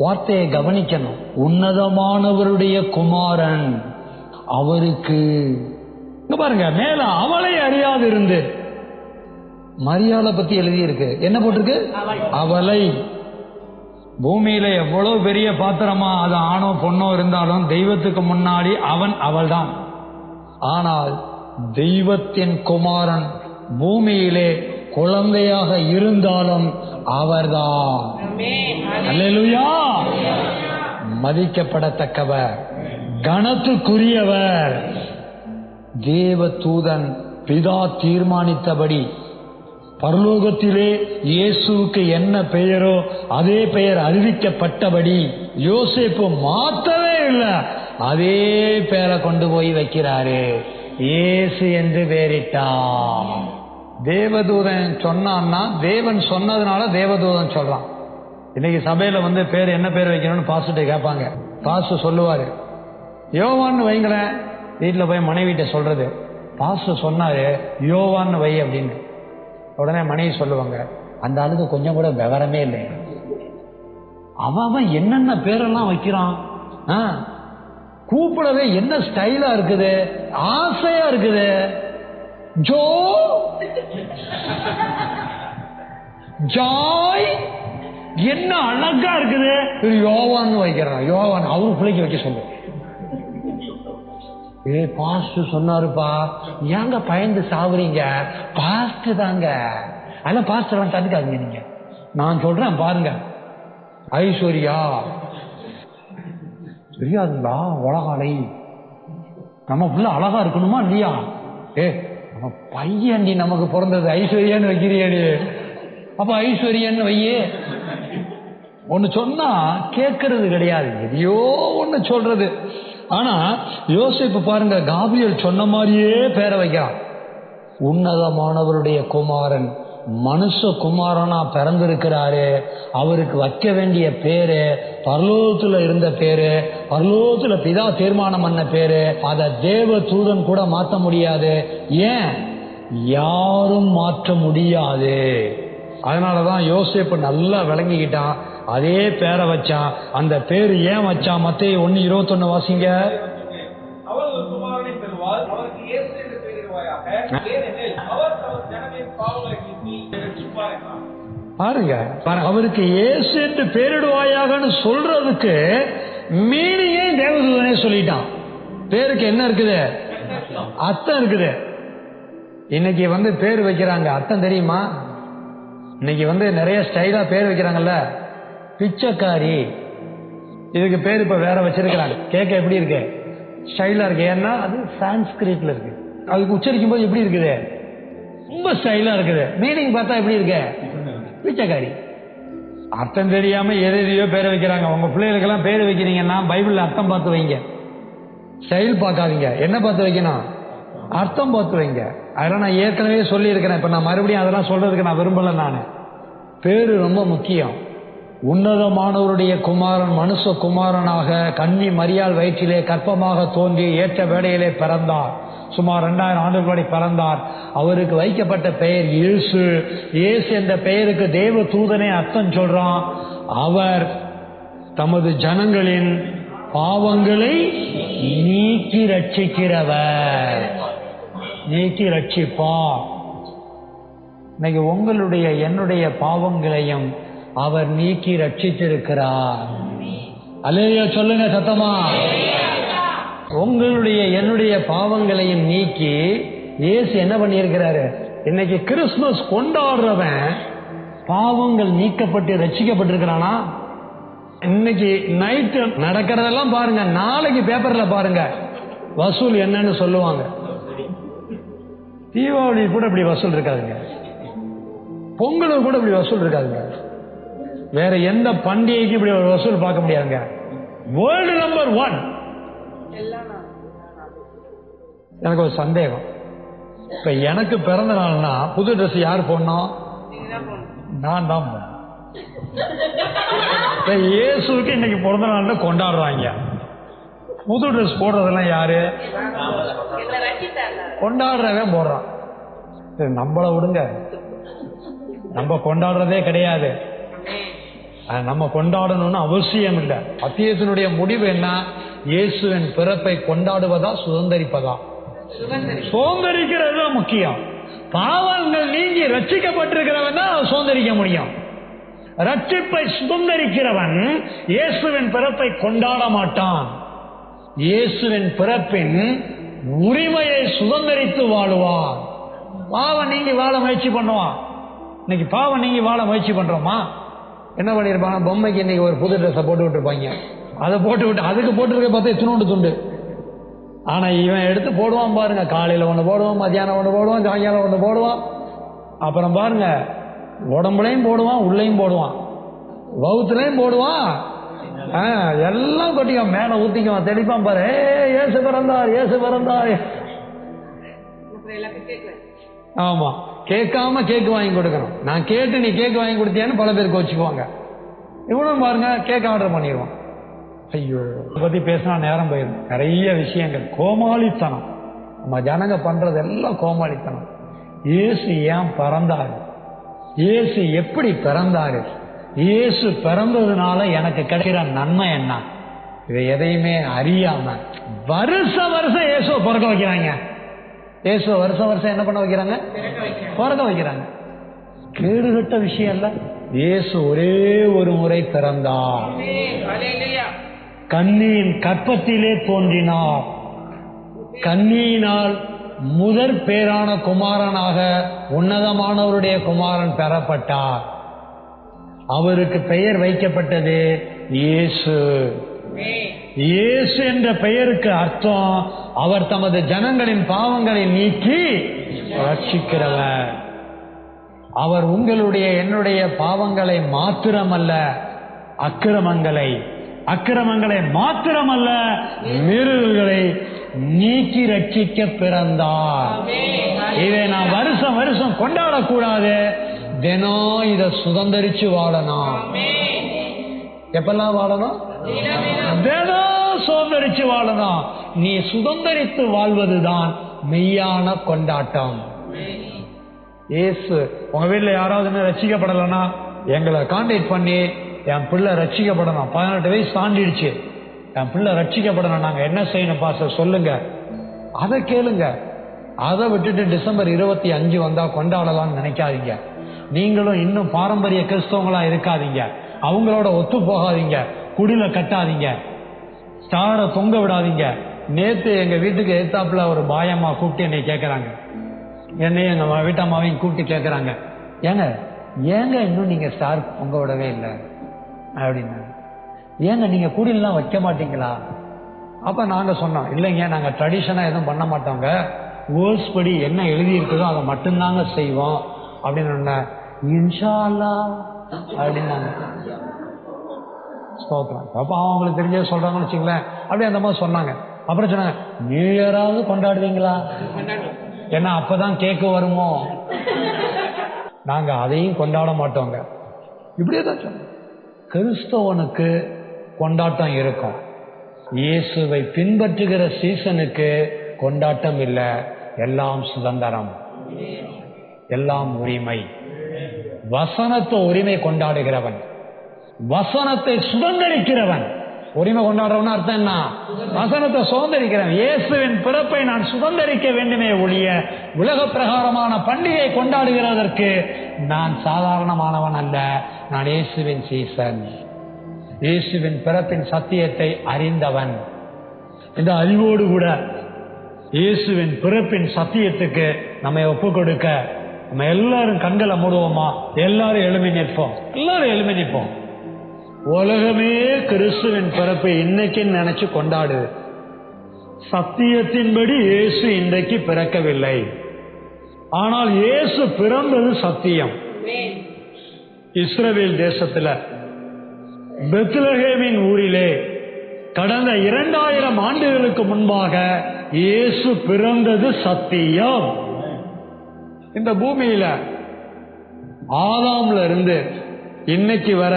வார்த்தையை கவனிக்கணும். உன்னதமானவருடைய குமாரன் அவருக்கு. பாருங்க, மேல அவளை அறியாது இருந்து. மரியாதை பத்தி எழுதி இருக்கு. என்ன போட்டிருக்கு? அவளை. பூமியில எவ்வளவு பெரிய பாத்திரமா அது ஆணோ பொண்ணோ இருந்தாலும் தெய்வத்துக்கு முன்னாடி அவன் அவள் தான். ஆனால் தெய்வத்தின் குமாரன் பூமியிலே குழந்தையாக இருந்தாலும் அவர்தான். அல்லேலூயா. மதிக்கப்படத்தக்கவர், கனத்துக்குரியவர். தேவதூதன் பிதா தீர்மானித்தபடி பரலோகத்திலே இயேசுவுக்கு என்ன பெயரோ அதே பெயர் அறிவிக்கப்பட்டபடி யோசேப்பு மாற்றவே இல்லை, அதே பெயரை கொண்டு போய் வைக்கிறாரு. இயேசு என்று பெயரிட்டான். தேவதூதன் சொன்னான்னா தேவன் சொன்னதுனால தேவதூதன் சொல்றான். இன்னைக்கு சபையில வந்து பேர் என்ன பேர் வைக்கணும்னு பாஸ்டர் கேட்பாங்க. பாஸ்டர் சொல்லுவாரு, யோவான்னு வைங்களேன். வீட்டில் போய் மனைவிட்ட சொல்றது, பாஸ்டர் சொன்னாரு யோவான்னு வை அப்படின்னு. உடனே மனைவி சொல்லுவாங்க, அந்த ஆளுக்கு கொஞ்சம் கூட விவரமே இல்லை, அவன் என்னென்ன பேரெல்லாம் வைக்கிறான், கூப்பிடவே என்ன ஸ்டைலா இருக்குது, ஆசையா இருக்குது. ஜோ, ஜாய், என்ன அழகா இருக்குது. யோவான்னு வைக்கிறான். யோவான் அவரு பிள்ளைக்கு வைக்க சொல்லு. பாஸ்டர் சொன்னாருப்பா, ஏங்க பயந்து சாவுறீங்க, பாஸ்டர் தாங்க. அதெல்லாம் பாஸ்டர் கண்டுக்காதீங்க. நீங்க நான் சொல்றேன் பாருங்க. ஐஸ்வர்யா தெரியாதுங்களா? உலகாலை நம்ம புள்ள அழகா இருக்கணுமா இல்லையா? பையன்டி நமக்கு பிறந்தது ஐஸ்வர்யான்னு வைக்கிறியாடி, அப்ப ஐஸ்வர்யான்னு வையே. ஒன்னு சொன்னா கேட்கறது கிடையாது, எதையோ ஒன்னு சொல்றது. ஆனா யோசேப்பு பாருங்க, காபிரியேல் சொன்ன மாதிரியே பேரை வைக்கிறான். உன்னதமானவருடைய குமாரன் மனுஷ குமாரனா பிறந்திருக்கிறாரு, அவருக்கு வைக்க வேண்டிய பேரு பரலோகத்துல இருந்த பேரு, பரலோகத்துல பிதா தீர்மானம் பண்ண பேரு, அத தேவ தூதன் கூட மாற்ற முடியாது. ஏன்? யாரும் மாற்ற முடியாது. அதனாலதான் யோசேப்பு நல்லா விளங்கிக்கிட்டான், அதே பேரை வச்சான். அந்த பேரு ஏன் வச்சான்? மத்தேயு 1:21 வாசிங்க. அவர் ஒரு குமாரனை பெறுவார், அவருக்கு இயேசு என்று பெயரிடுவாயாக, ஏனெனில் அவர் தமது ஜனங்களின் பாவங்களை நீக்கி ரட்சிப்பார் என்றார். பாருங்க, அவருக்கு இயேசு என்று பேரிடுவாயாகன்னு சொல்றதுக்கு மீனிங்கே தேவதூதனே சொல்லிட்டான். பேருக்கு என்ன இருக்குது? அர்த்தம் இருக்குது. இன்னைக்கு பேர் வைக்கிறாங்க, அர்த்தம் தெரியுமா? இன்னைக்கு நிறைய ஸ்டைலா பேர் வைக்கிறாங்கல்ல. பிச்சைக்காரி, இதுக்கு பேர் இப்ப வேற வச்சிருக்கிறாங்க. கேட்க எப்படி இருக்கு? ஸ்டைலா இருக்கு. ஏன்னா அது சான்ஸ்கிரிட்ல இருக்கு, அதுக்கு உச்சரிக்கும் போது எப்படி இருக்குது? ரொம்ப ஸ்டைலா இருக்குது. மீனிங் பார்த்தா எப்படி இருக்கு? பிச்சைக்காரி. அர்த்தம் தெரியாம எதையோ பேரை வைக்கிறாங்க. உங்க பிள்ளைகளுக்கெல்லாம் பேர் வைக்கிறீங்கன்னா பைபிள்ல அர்த்தம் பார்த்து வைங்க, ஸ்டைல் பார்க்காதீங்க. என்ன பார்த்து வைக்கணும்? அர்த்தம் பார்த்து வைங்க. அதெல்லாம் நான் ஏற்கனவே சொல்லி இருக்கிறேன். இப்ப நான் மறுபடியும் அதெல்லாம் சொல்றதுக்கு நான் விரும்பல. நான் பேரு ரொம்ப முக்கியம். உன்னதமானவருடைய குமாரன் மனுஷ குமாரனாக கன்னி மரியாள் வயிற்றிலே கற்பமாக தோன்றி ஏற்ற வேளையிலே பிறந்தார். சுமார் 2000 ஆண்டுகள் பிறந்தார். அவருக்கு வைக்கப்பட்ட பெயர் இயேசு. இயேசு என்ற பெயருக்கு தேவ தூதனே அர்த்தம் சொல்றான். அவர் தமது ஜனங்களின் பாவங்களை நீக்கி ரட்சிக்கிறவர், நீக்கி ரட்சிப்பார். இன்னைக்கு உங்களுடைய என்னுடைய பாவங்களையும் அவர் நீக்கி ரட்சித்திருக்கிறார். அல்லேலூயா சொல்லுங்க சத்தமா. உங்களுடைய என்னுடைய பாவங்களையும் நீக்கி இயேசு என்ன பண்ணியிருக்கிறாரு? இன்னைக்கு கிறிஸ்துமஸ் கொண்டாடுறவன் பாவங்கள் நீக்கப்பட்டு ரட்சிக்கப்பட்டிருக்கிறானா? இன்னைக்கு நைட்டு நடக்கிறதெல்லாம் பாருங்க, நாளைக்கு பேப்பர்ல பாருங்க வசூல் என்னன்னு சொல்லுவாங்க. தீபாவளி கூட இப்படி வசூல் இருக்காதுங்க, பொங்கலுக்கு கூட இப்படி வசூல் இருக்காதுங்க, வேற எந்த பண்டிகைக்கு இப்படி ஒரு வசூல் பார்க்க முடியாதுங்க. World number 1. எனக்கு ஒரு சந்தேகம், இப்ப எனக்கு பிறந்த நாள்னா புது ட்ரெஸ் யார் போடணும்? நான் தான் போடணும். இயேசுக்கு இன்னைக்கு பிறந்த நாள்னு கொண்டாடுறாங்க. புது ட்ரெஸ் போடுறதெல்லாம் யாரு? கொண்டாடுறவன் போடுறான். நம்மள விடுங்க, நம்ம கொண்டாடுறதே கிடையாது. நம்ம கொண்டாடணும்னு அவசியம் இல்லை. அத்தியத்தினுடைய முடிவு என்ன? இயேசுவின் பிறப்பை கொண்டாடுவதா சுதந்திரிப்பதா? சுதந்திரிக்கிறது தான் முக்கியம். பாவங்கள் நீங்கி ரட்சிக்கப்பட்டிருக்கிறவன் தான் சுதந்திரிக்க முடியும். ரட்சிப்பை சுதந்திரிக்கிறவன் இயேசுவின் பிறப்பை கொண்டாட மாட்டான். இயேசுவின் பிறப்பின் உரிமையை சுதந்திரித்து வாழுவான். பாவம் நீங்கி வாழ முயற்சி பண்ணுவான். இன்னைக்கு பாவம் நீங்கி வாழ முயற்சி பண்றோமா? என்ன பண்ணிருப்பாங்க? பொம்மைக்கு இன்னைக்கு ஒரு புது ட்ரெஸ்ஸை போட்டு விட்டுருப்பாங்க. அதை போட்டு விட்டு அதுக்கு போட்டுருக்க பார்த்தா இத்தினோண்டு துண்டு. ஆனா இவன் எடுத்து போடுவான் பாருங்க. காலையில ஒண்ணு போடுவான், மத்தியானம் ஒண்ணு போடுவான், சாயங்காலம் ஒண்ணு போடுவான். அப்புறம் பாருங்க உடம்புலையும் போடுவான், உள்ளையும் போடுவான், வவுத்துலையும் போடுவான், எல்லாம் கொட்டிக்குவான், மேல ஊத்திக்குவான், தெளிப்பான் பாரு. ஏசு பிறந்தார், ஏசு பிறந்தார். ஆமா, கேட்காம கேக்கு வாங்கி கொடுக்கணும். நான் கேட்டு நீ கேக்கு வாங்கி கொடுத்தியான்னு பல பேருக்கு வச்சுக்குவாங்க. இவனும் பாருங்க கேக் ஆர்டர் பண்ணிடுவான். ஐயோ, இதை பத்தி பேசினா நேரம் போயிடும். நிறைய விஷயங்கள் கோமாளித்தனம். நம்ம ஜனங்க பண்றது எல்லாம் கோமாளித்தனம். இயேசு ஏன் பிறந்தாரு? இயேசு எப்படி பிறந்தாரு? இயேசு பிறந்ததுனால எனக்கு கிடைக்கிற நன்மை என்ன? இதை எதையுமே அறியாம வருஷம் இயேசுவை பிறக்க வைக்கிறாங்க. இயேசுவை வருஷம் என்ன பண்ண வைக்கிறாங்க? பிறக்க வைக்கிறாங்க. கேடுகட்ட விஷயம் இல்ல. இயேசு ஒரே ஒரு முறை பிறந்தார், கன்னியின் கற்பத்திலே தோன்றினார். கன்னியினால் முதற் பேரான குமாரனாக உன்னதமானவருடைய குமாரன் பெறப்பட்டார். அவருக்கு பெயர் வைக்கப்பட்டது இயேசு. இயேசு என்ற பெயருக்கு அர்த்தம் அவர் தமது ஜனங்களின் பாவங்களை நீக்கி ரட்சிக்கிறவர். அவர் உங்களுடைய என்னுடைய பாவங்களை மாத்திரமல்ல, அக்கிரமங்களை மாத்திரமல்ல, மீறல்களை நீக்கி ரட்சிக்க பிறந்தார். இதை நான் வருஷம் வருஷம் கொண்டாடக்கூடாது. தினம் இதை சுதந்திரிச்சு வாழணும். எப்பெல்லாம் வாழணும்? தினம் சுதந்திரிச்சு வாழணும். நீ சுதந்திரித்து வாழ்வதுதான் மெய்யான கொண்டாட்டம். இயேசு உங்க வீட்டுல யாராவது ரட்சிக்கப்படலைன்னா எங்களை கான்டாக்ட் பண்ணி, என் பிள்ளை ரட்சிக்கப்படணும், 18 வயசு தாண்டிடுச்சு, என் பிள்ளை ரட்சிக்கப்படணும், நாங்க என்ன செய்யணும் பாஸ்டர் சொல்லுங்க, அதை கேளுங்க. அதை விட்டுட்டு டிசம்பர் 25 வந்தா கொண்டாடலாம்னு நினைக்காதீங்க. நீங்களும் இன்னும் பாரம்பரிய கிறிஸ்தவங்களா இருக்காதீங்க. அவங்களோட ஒத்து போகாதீங்க. குடில கட்டாதீங்க. ஸ்டாரை தொங்க விடாதீங்க. நேத்து எங்க வீட்டுக்கு எதிர்த்தாப்புல ஒரு பாயம்மா கூப்பிட்டு என்னை கேட்கறாங்க, என்னையும் எங்க வீட்டம்மாவையும் கூப்பிட்டு கேட்கறாங்க, ஏங்க இன்னும் நீங்க ஸ்டார் தொங்க விடவே இல்லை அப்படின்னா, ஏங்க நீங்க குடிலாம் வைக்க மாட்டீங்களா? அப்ப நாங்க சொன்னோம், இல்லைங்க நாங்க ட்ரெடிஷனா எதுவும் பண்ண மாட்டோங்க, வேர்ஸ் படி என்ன எழுதி இருக்குதோ அதை மட்டும்தாங்க செய்வோம் அப்படின்னு. இன்ஷா அல்லாஹ் அப்படின்னாங்க. அப்ப அவங்களுக்கு தெரிஞ்சது சொல்றாங்கன்னு வச்சுங்களேன். அப்படியே அந்த மாதிரி சொன்னாங்க. அப்புறம் சொன்னாங்க, நியூ இயராவது கொண்டாடுவீங்களா? ஏன்னா அப்பதான் கேக்கு வருமோ. நாங்க அதையும் கொண்டாட மாட்டோங்க. இப்படியே தான் சொன்னோம். கிறிஸ்தவனுக்கு கொண்டாட்டம் இருக்கும். இயேசுவை பின்பற்றுகிற சீசனுக்கு கொண்டாட்டம் இல்லை. எல்லாம் சுதந்திரம், எல்லாம் உரிமை. வசனத்தை உரிமை கொண்டாடுகிறவன், வசனத்தை சுதந்திரிக்கிறவன். உரிமை கொண்டாடுறவன் அர்த்தம் என்ன? வசனத்தை சுதந்திரிக்கிறவன். இயேசுவின் பிறப்பை நான் சுதந்திரிக்க வேண்டுமே ஒழிய உலக பிரகாரமான பண்டிகை கொண்டாடுகிறதற்கு நான் சாதாரணமானவன் அல்ல. நான் இயேசுவின் சீசன், இயேசுவின் பிறப்பின் சத்தியத்தை அறிந்தவன். இந்த அறிவோடு கூட இயேசுவின் பிறப்பின் சத்தியத்துக்கு நம்ம ஒப்பு கொடுக்க நம்ம எல்லாரும் கண்களை மூடுவோமா? எல்லாரும் எழுமி நிற்போம். எல்லாரும் எழுமி நிற்போம். உலகமே கிறிஸ்துவின் பிறப்பை இன்னைக்கு நினைச்சு கொண்டாடு. சத்தியத்தின்படி இயேசு இன்றைக்கு பிறக்கவில்லை. ஆனால் இயேசு பிறந்தது சத்தியம். இஸ்ரவேல் தேசத்துல பெத்லகேமின் ஊரிலே கடந்த 2000 ஆண்டுகளுக்கு முன்பாக இயேசு பிறந்தது சத்தியம். இந்த பூமியில ஆதாம்ல இருந்து இன்னைக்கு வர,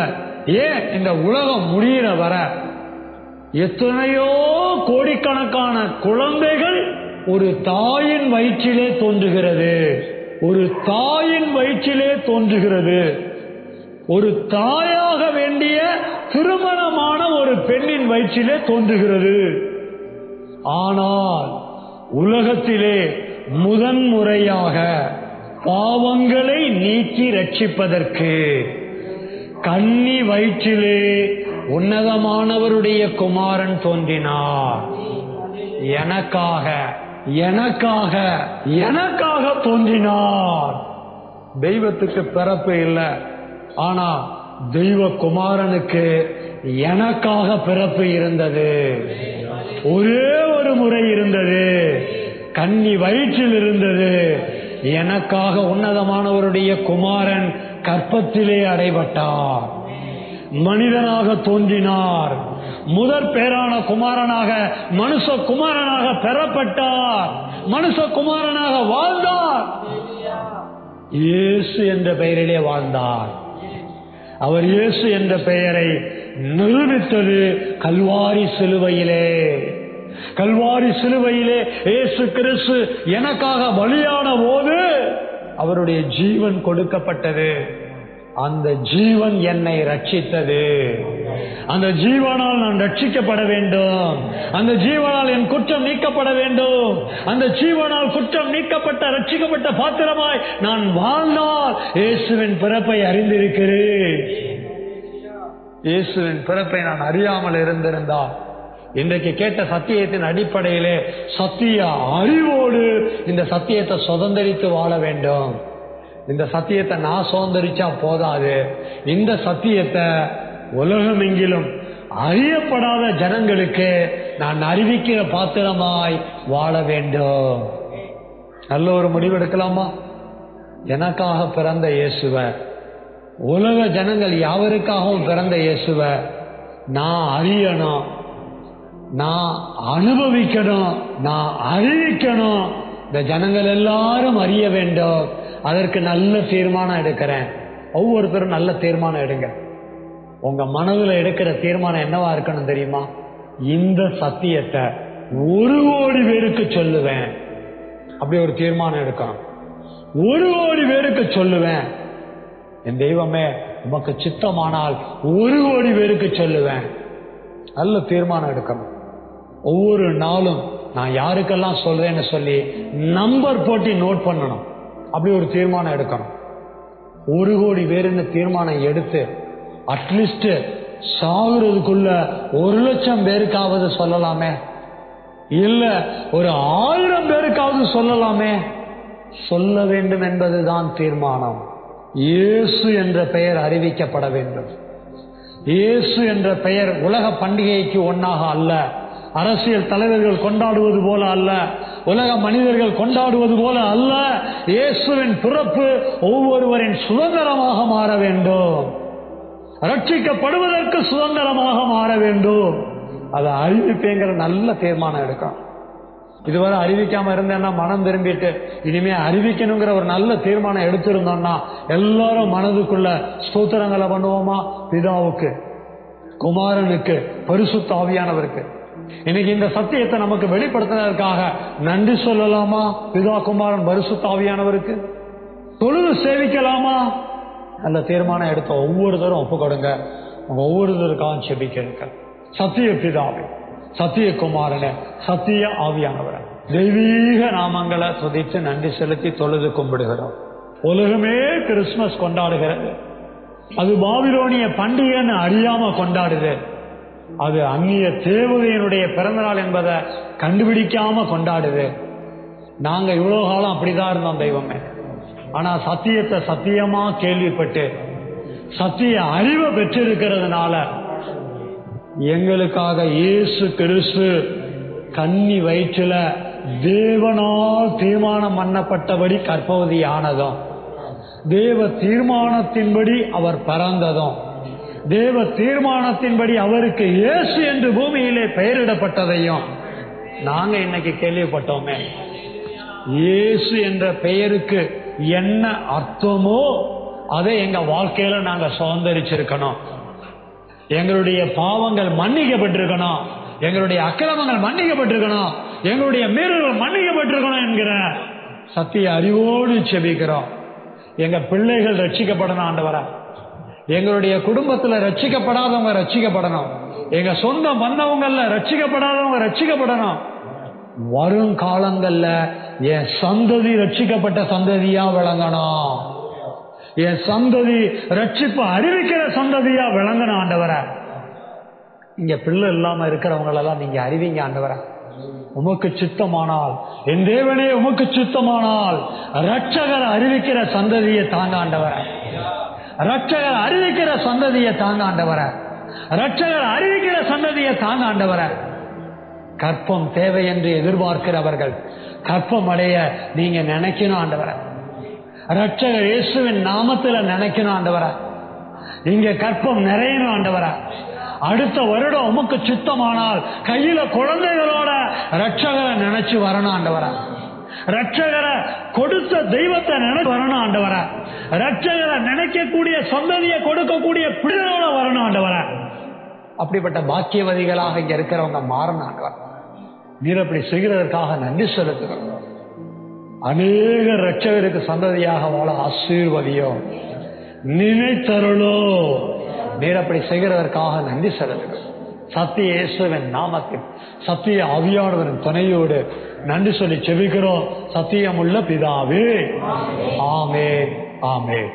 ஏன் இந்த உலகம் முடிகிற வர எத்தனையோ கோடிக்கணக்கான குழந்தைகள் ஒரு தாயின் வயிற்றிலே தோன்றுகிறது. ஒரு தாயின் வயிற்றிலே தோன்றுகிறது. ஒரு தாயாக வேண்டிய திருமணமான ஒரு பெண்ணின் வயிற்றிலே தோன்றுகிறது. ஆனால் உலகத்திலே முதன்முறையாக பாவங்களை நீக்கி ரட்சிப்பதற்கு கன்னி வயிற்றிலே உன்னதமானவருடைய குமாரன் தோன்றினார். எனக்காக எனக்காக எனக்காக தோன்றினார். தெய்வத்துக்கு பிறப்பு இல்லை, ஆனா தெய்வ குமாரனுக்கு எனக்காக பிறப்பு இருந்தது. ஒரே ஒரு முறை இருந்தது. கன்னி வயிற்றில் இருந்தது. எனக்காக உன்னதமானவருடைய குமாரன் கற்பத்திலே அடைபட்டார். மனிதனாக தோன்றினார். முதற் பேரான குமாரனாக, மனுஷ குமாரனாக பெறப்பட்டார். மனுஷ குமாரனாக வாழ்ந்தார். இயேசு என்ற பெயரிலே வாழ்ந்தார். அவர் இயேசு என்ற பெயரை நிரூபித்தது கல்வாரி சிலுவையிலே. கல்வாரி சிலுவையிலே இயேசு கிறிஸ்து எனக்காக பலியான போது அவருடைய ஜீவன் கொடுக்கப்பட்டது. அந்த ஜீவன் என்னை ரட்சித்தது. அந்த ஜீவனால் நான் ரட்சிக்கப்பட வேண்டும். அந்த ஜீவனால் என் குற்றம் நீக்கப்பட வேண்டும். அந்த ஜீவனால் குற்றம் நீக்கப்பட்ட ரட்சிக்கப்பட்ட பாத்திரமாய் நான் வாழ்ந்தால் இயேசுவின் பிறப்பை அறிந்திருக்கிறேன். இயேசுவின் பிறப்பை நான் அறியாமல் இருந்திருந்தால் இன்றைக்கு கேட்ட சத்தியத்தின் அடிப்படையிலே சத்திய அறிவோடு இந்த சத்தியத்தை சுதந்திரித்து வாழ வேண்டும். இந்த சத்தியத்தை நான் சுதந்திரிச்சா போதாது. இந்த சத்தியத்தை உலகமெங்கிலும் அறியப்படாத ஜனங்களுக்கு நான் அறிவிக்கிற பாத்திரமாய் வாழ வேண்டும். நல்ல ஒரு முடிவு எடுக்கலாமா? எனக்காக பிறந்த இயேசுவ, உலக ஜனங்கள் யாவருக்காகவும் பிறந்த இயேசுவ நான் அறியணும், நான் அனுபவிக்கணும், நான் அறிவிக்கணும். இந்த ஜனங்கள் எல்லாரும் அறிய வேண்டும். அதற்கு நல்ல தீர்மானம் எடுக்கிறேன். ஒவ்வொருத்தரும் நல்ல தீர்மானம் எடுங்க. உங்க மனதில் எடுக்கிற தீர்மானம் என்னவா இருக்கணும் தெரியுமா? இந்த சத்தியத்தை 1 கோடி பேருக்கு சொல்லுவேன். அப்படி ஒரு தீர்மானம் எடுக்கணும். 1 கோடி பேருக்கு சொல்லுவேன். என் தெய்வமே, உமக்கு சித்தமானால் 1 கோடி பேருக்கு சொல்லுவேன். நல்ல தீர்மானம் எடுக்கணும். ஒவ்வொரு நாளும் நான் யாருக்கெல்லாம் சொல்றேன்னு சொல்லி நம்பர் போட்டு நோட் பண்ணணும். அப்படி ஒரு தீர்மானம் எடுக்கணும். 1 கோடி பேருன்னு தீர்மானம் எடுத்து அட்லீஸ்ட் சாகுறதுக்குள்ள 1,00,000 பேருக்காவது சொல்லலாமே, இல்ல ஒரு 1000 பேருக்காவது சொல்லலாமே. சொல்ல வேண்டும் என்பதுதான் தீர்மானம். இயேசு என்ற பெயர் அறிவிக்கப்பட வேண்டும். இயேசு என்ற பெயர் உலக பண்டிகைக்கு ஒன்னாக அல்ல, அரசியல் தலைவர்கள் கொண்டாடுவது போல அல்ல, உலக மனிதர்கள் கொண்டாடுவது போல அல்ல. இயேசுவின் பிறப்பு ஒவ்வொருவரின் சுதந்திரமாக மாற வேண்டும். ரட்சிக்கப்படுவதற்கு சுதந்திரமாக மாற வேண்டும். அதை அறிவிப்பேங்கிற நல்ல தீர்மானம் எடுக்கணும். இதுவரை அறிவிக்காம இருந்தேன்னா மனம் திரும்பிட்டு இனிமே அறிவிக்கணுங்கிற ஒரு நல்ல தீர்மானம் எடுத்திருந்தோம்னா எல்லாரும் மனதுக்குள்ள ஸ்தோத்திரங்களை பண்ணுவோமா? பிதாவுக்கு, குமாரனுக்கு, பரிசுத்த ஆவியானவருக்கு. இன்னைக்கு இந்த சத்தியத்தை நமக்கு வெளிப்படுத்தினதற்காக நன்றி சொல்லலாமா? பிதா, குமாரன், பரிசுத்த ஆவியானவருக்கு தொழுது சேவிக்கலாமா? நல்ல தீர்மானம் எடுத்த ஒவ்வொருத்தரும் ஒப்பு கொடுங்க. ஒவ்வொருத்தருக்காக செபிக்க. சத்திய பிதாவே, சத்திய குமாரனே, சத்திய ஆவியானவரே, தெய்வீக நாமங்களை துதித்து நன்றி செலுத்தி தொழுது கும்பிடுகிறோம். உலகமே கிறிஸ்துமஸ் கொண்டாடுகிறது. அது பாபிலோனிய பண்டிகைன்னு அறியாம கொண்டாடுது. அது அந்நிய தேவதையினுடைய பிறந்தநாள் என்பதை கண்டுபிடிக்காம கொண்டாடுது. நாங்க இவ்வளவு காலம் அப்படிதான் இருந்தோம் தெய்வமே. ஆனா சத்தியத்தை சத்தியமா கேள்விப்பட்டு சத்திய அறிவை பெற்றிருக்கிறதுனால எங்களுக்காக இயேசு கிறிஸ்து கன்னி வயிற்றுல தேவனால் தீர்மானம் பண்ணப்பட்டபடி கர்ப்பவதி ஆனதும், தேவ தீர்மானத்தின்படி அவர் பிறந்ததும், தேவ தீர்மானத்தின்படி அவருக்கு இயேசு என்று பூமியிலே பெயரிடப்பட்டதையும் நாங்க இன்னைக்கு கேள்விப்பட்டோமே. இயேசு என்ற பெயருக்கு என்ன அர்த்தமோ அதை எங்க வாழ்க்கையில நாங்க சுதந்திரிச்சிருக்கணும். எங்களுடைய பாவங்கள் மன்னிக்கப்பட்டிருக்கணும், எங்களுடைய அக்கிரமங்கள் மன்னிக்கப்பட்டிருக்கணும், எங்களுடைய மீறல்கள் மன்னிக்கப்பட்டிருக்கணும் என்கிற சத்திய அறிவோடு செபிக்கிறோம். எங்க பிள்ளைகள் ரட்சிக்கப்படணும் ஆண்டவரே. எங்களுடைய குடும்பத்துல ரட்சிக்கப்படாதவங்க ரட்சிக்கப்படணும். எங்க சொந்த பந்தவங்கள்ல ரட்சிக்கப்படாதவங்க ரட்சிக்கப்படணும். வருங்காலங்கள்ல என் சந்ததி ரட்சிக்கப்பட்ட சந்ததியா விளங்கணும். என் சந்ததி ரட்சிப்பு அறிவிக்கிற சந்ததியா விளங்கணும் ஆண்டவரே. இங்க பிள்ளை இல்லாம இருக்கிறவங்களெல்லாம் நீங்க அறிவிங்க ஆண்டவரே. உமக்கு சித்தமானால், என் தேவனே உமக்கு சித்தமானால் ரட்சகர் அறிவிக்கிற சந்ததியை தாங்க ஆண்டவரே. ரட்சகர் அறிவிக்கிற சந்ததியை தாங்க ஆண்டவரே. ரட்சகர் அறிவிக்கிற சந்ததியை தாங்க ஆண்டவரே. கற்பம் தேவை என்று எதிர்பார்க்கிறவர்கள் கற்பம் அடைய நீங்க நினைக்கணும் ஆண்டவரே. ரட்சகர் இயேசுவின் நாமத்துல நினைக்கணும் ஆண்டவரே. இங்க கற்பம் நிறையணும் ஆண்டவரே. அடுத்த வருடம் உமக்கு சித்தமானால் கையில குழந்தைகளோட ரட்சகரை நினைச்சு வரணும் ஆண்டவரே. ரட்சகரை கொடுத்த தெய்வத்தை நினைச்சு வரணும் ஆண்டவரே. ரட்சகரை நினைக்கக்கூடிய சந்ததியை கொடுக்கக்கூடிய பிள்ளைகளோட வரணும் ஆண்டவரே. அப்படிப்பட்ட பாக்கியவதிகளாக இங்க இருக்கிறவங்க மாறணும் ஆண்டவரே. நீர் அப்படி செய்கிறதற்காக நன்றி செலுத்துகிறோம். அநேக ரட்சகருக்கு சந்ததியாக வாழ ஆசீர்வதியோ, நினைத்தருளோ. நீர் அப்படி செய்கிறதற்காக நன்றி செலுத்துகிறோம். சத்திய இயேசுவின் நாமத்தில் சத்திய ஆவியானவரின் துணையோடு நன்றி சொல்லி செபிக்கிறோம். சத்தியமுள்ள பிதாவே, ஆமென், ஆமென்.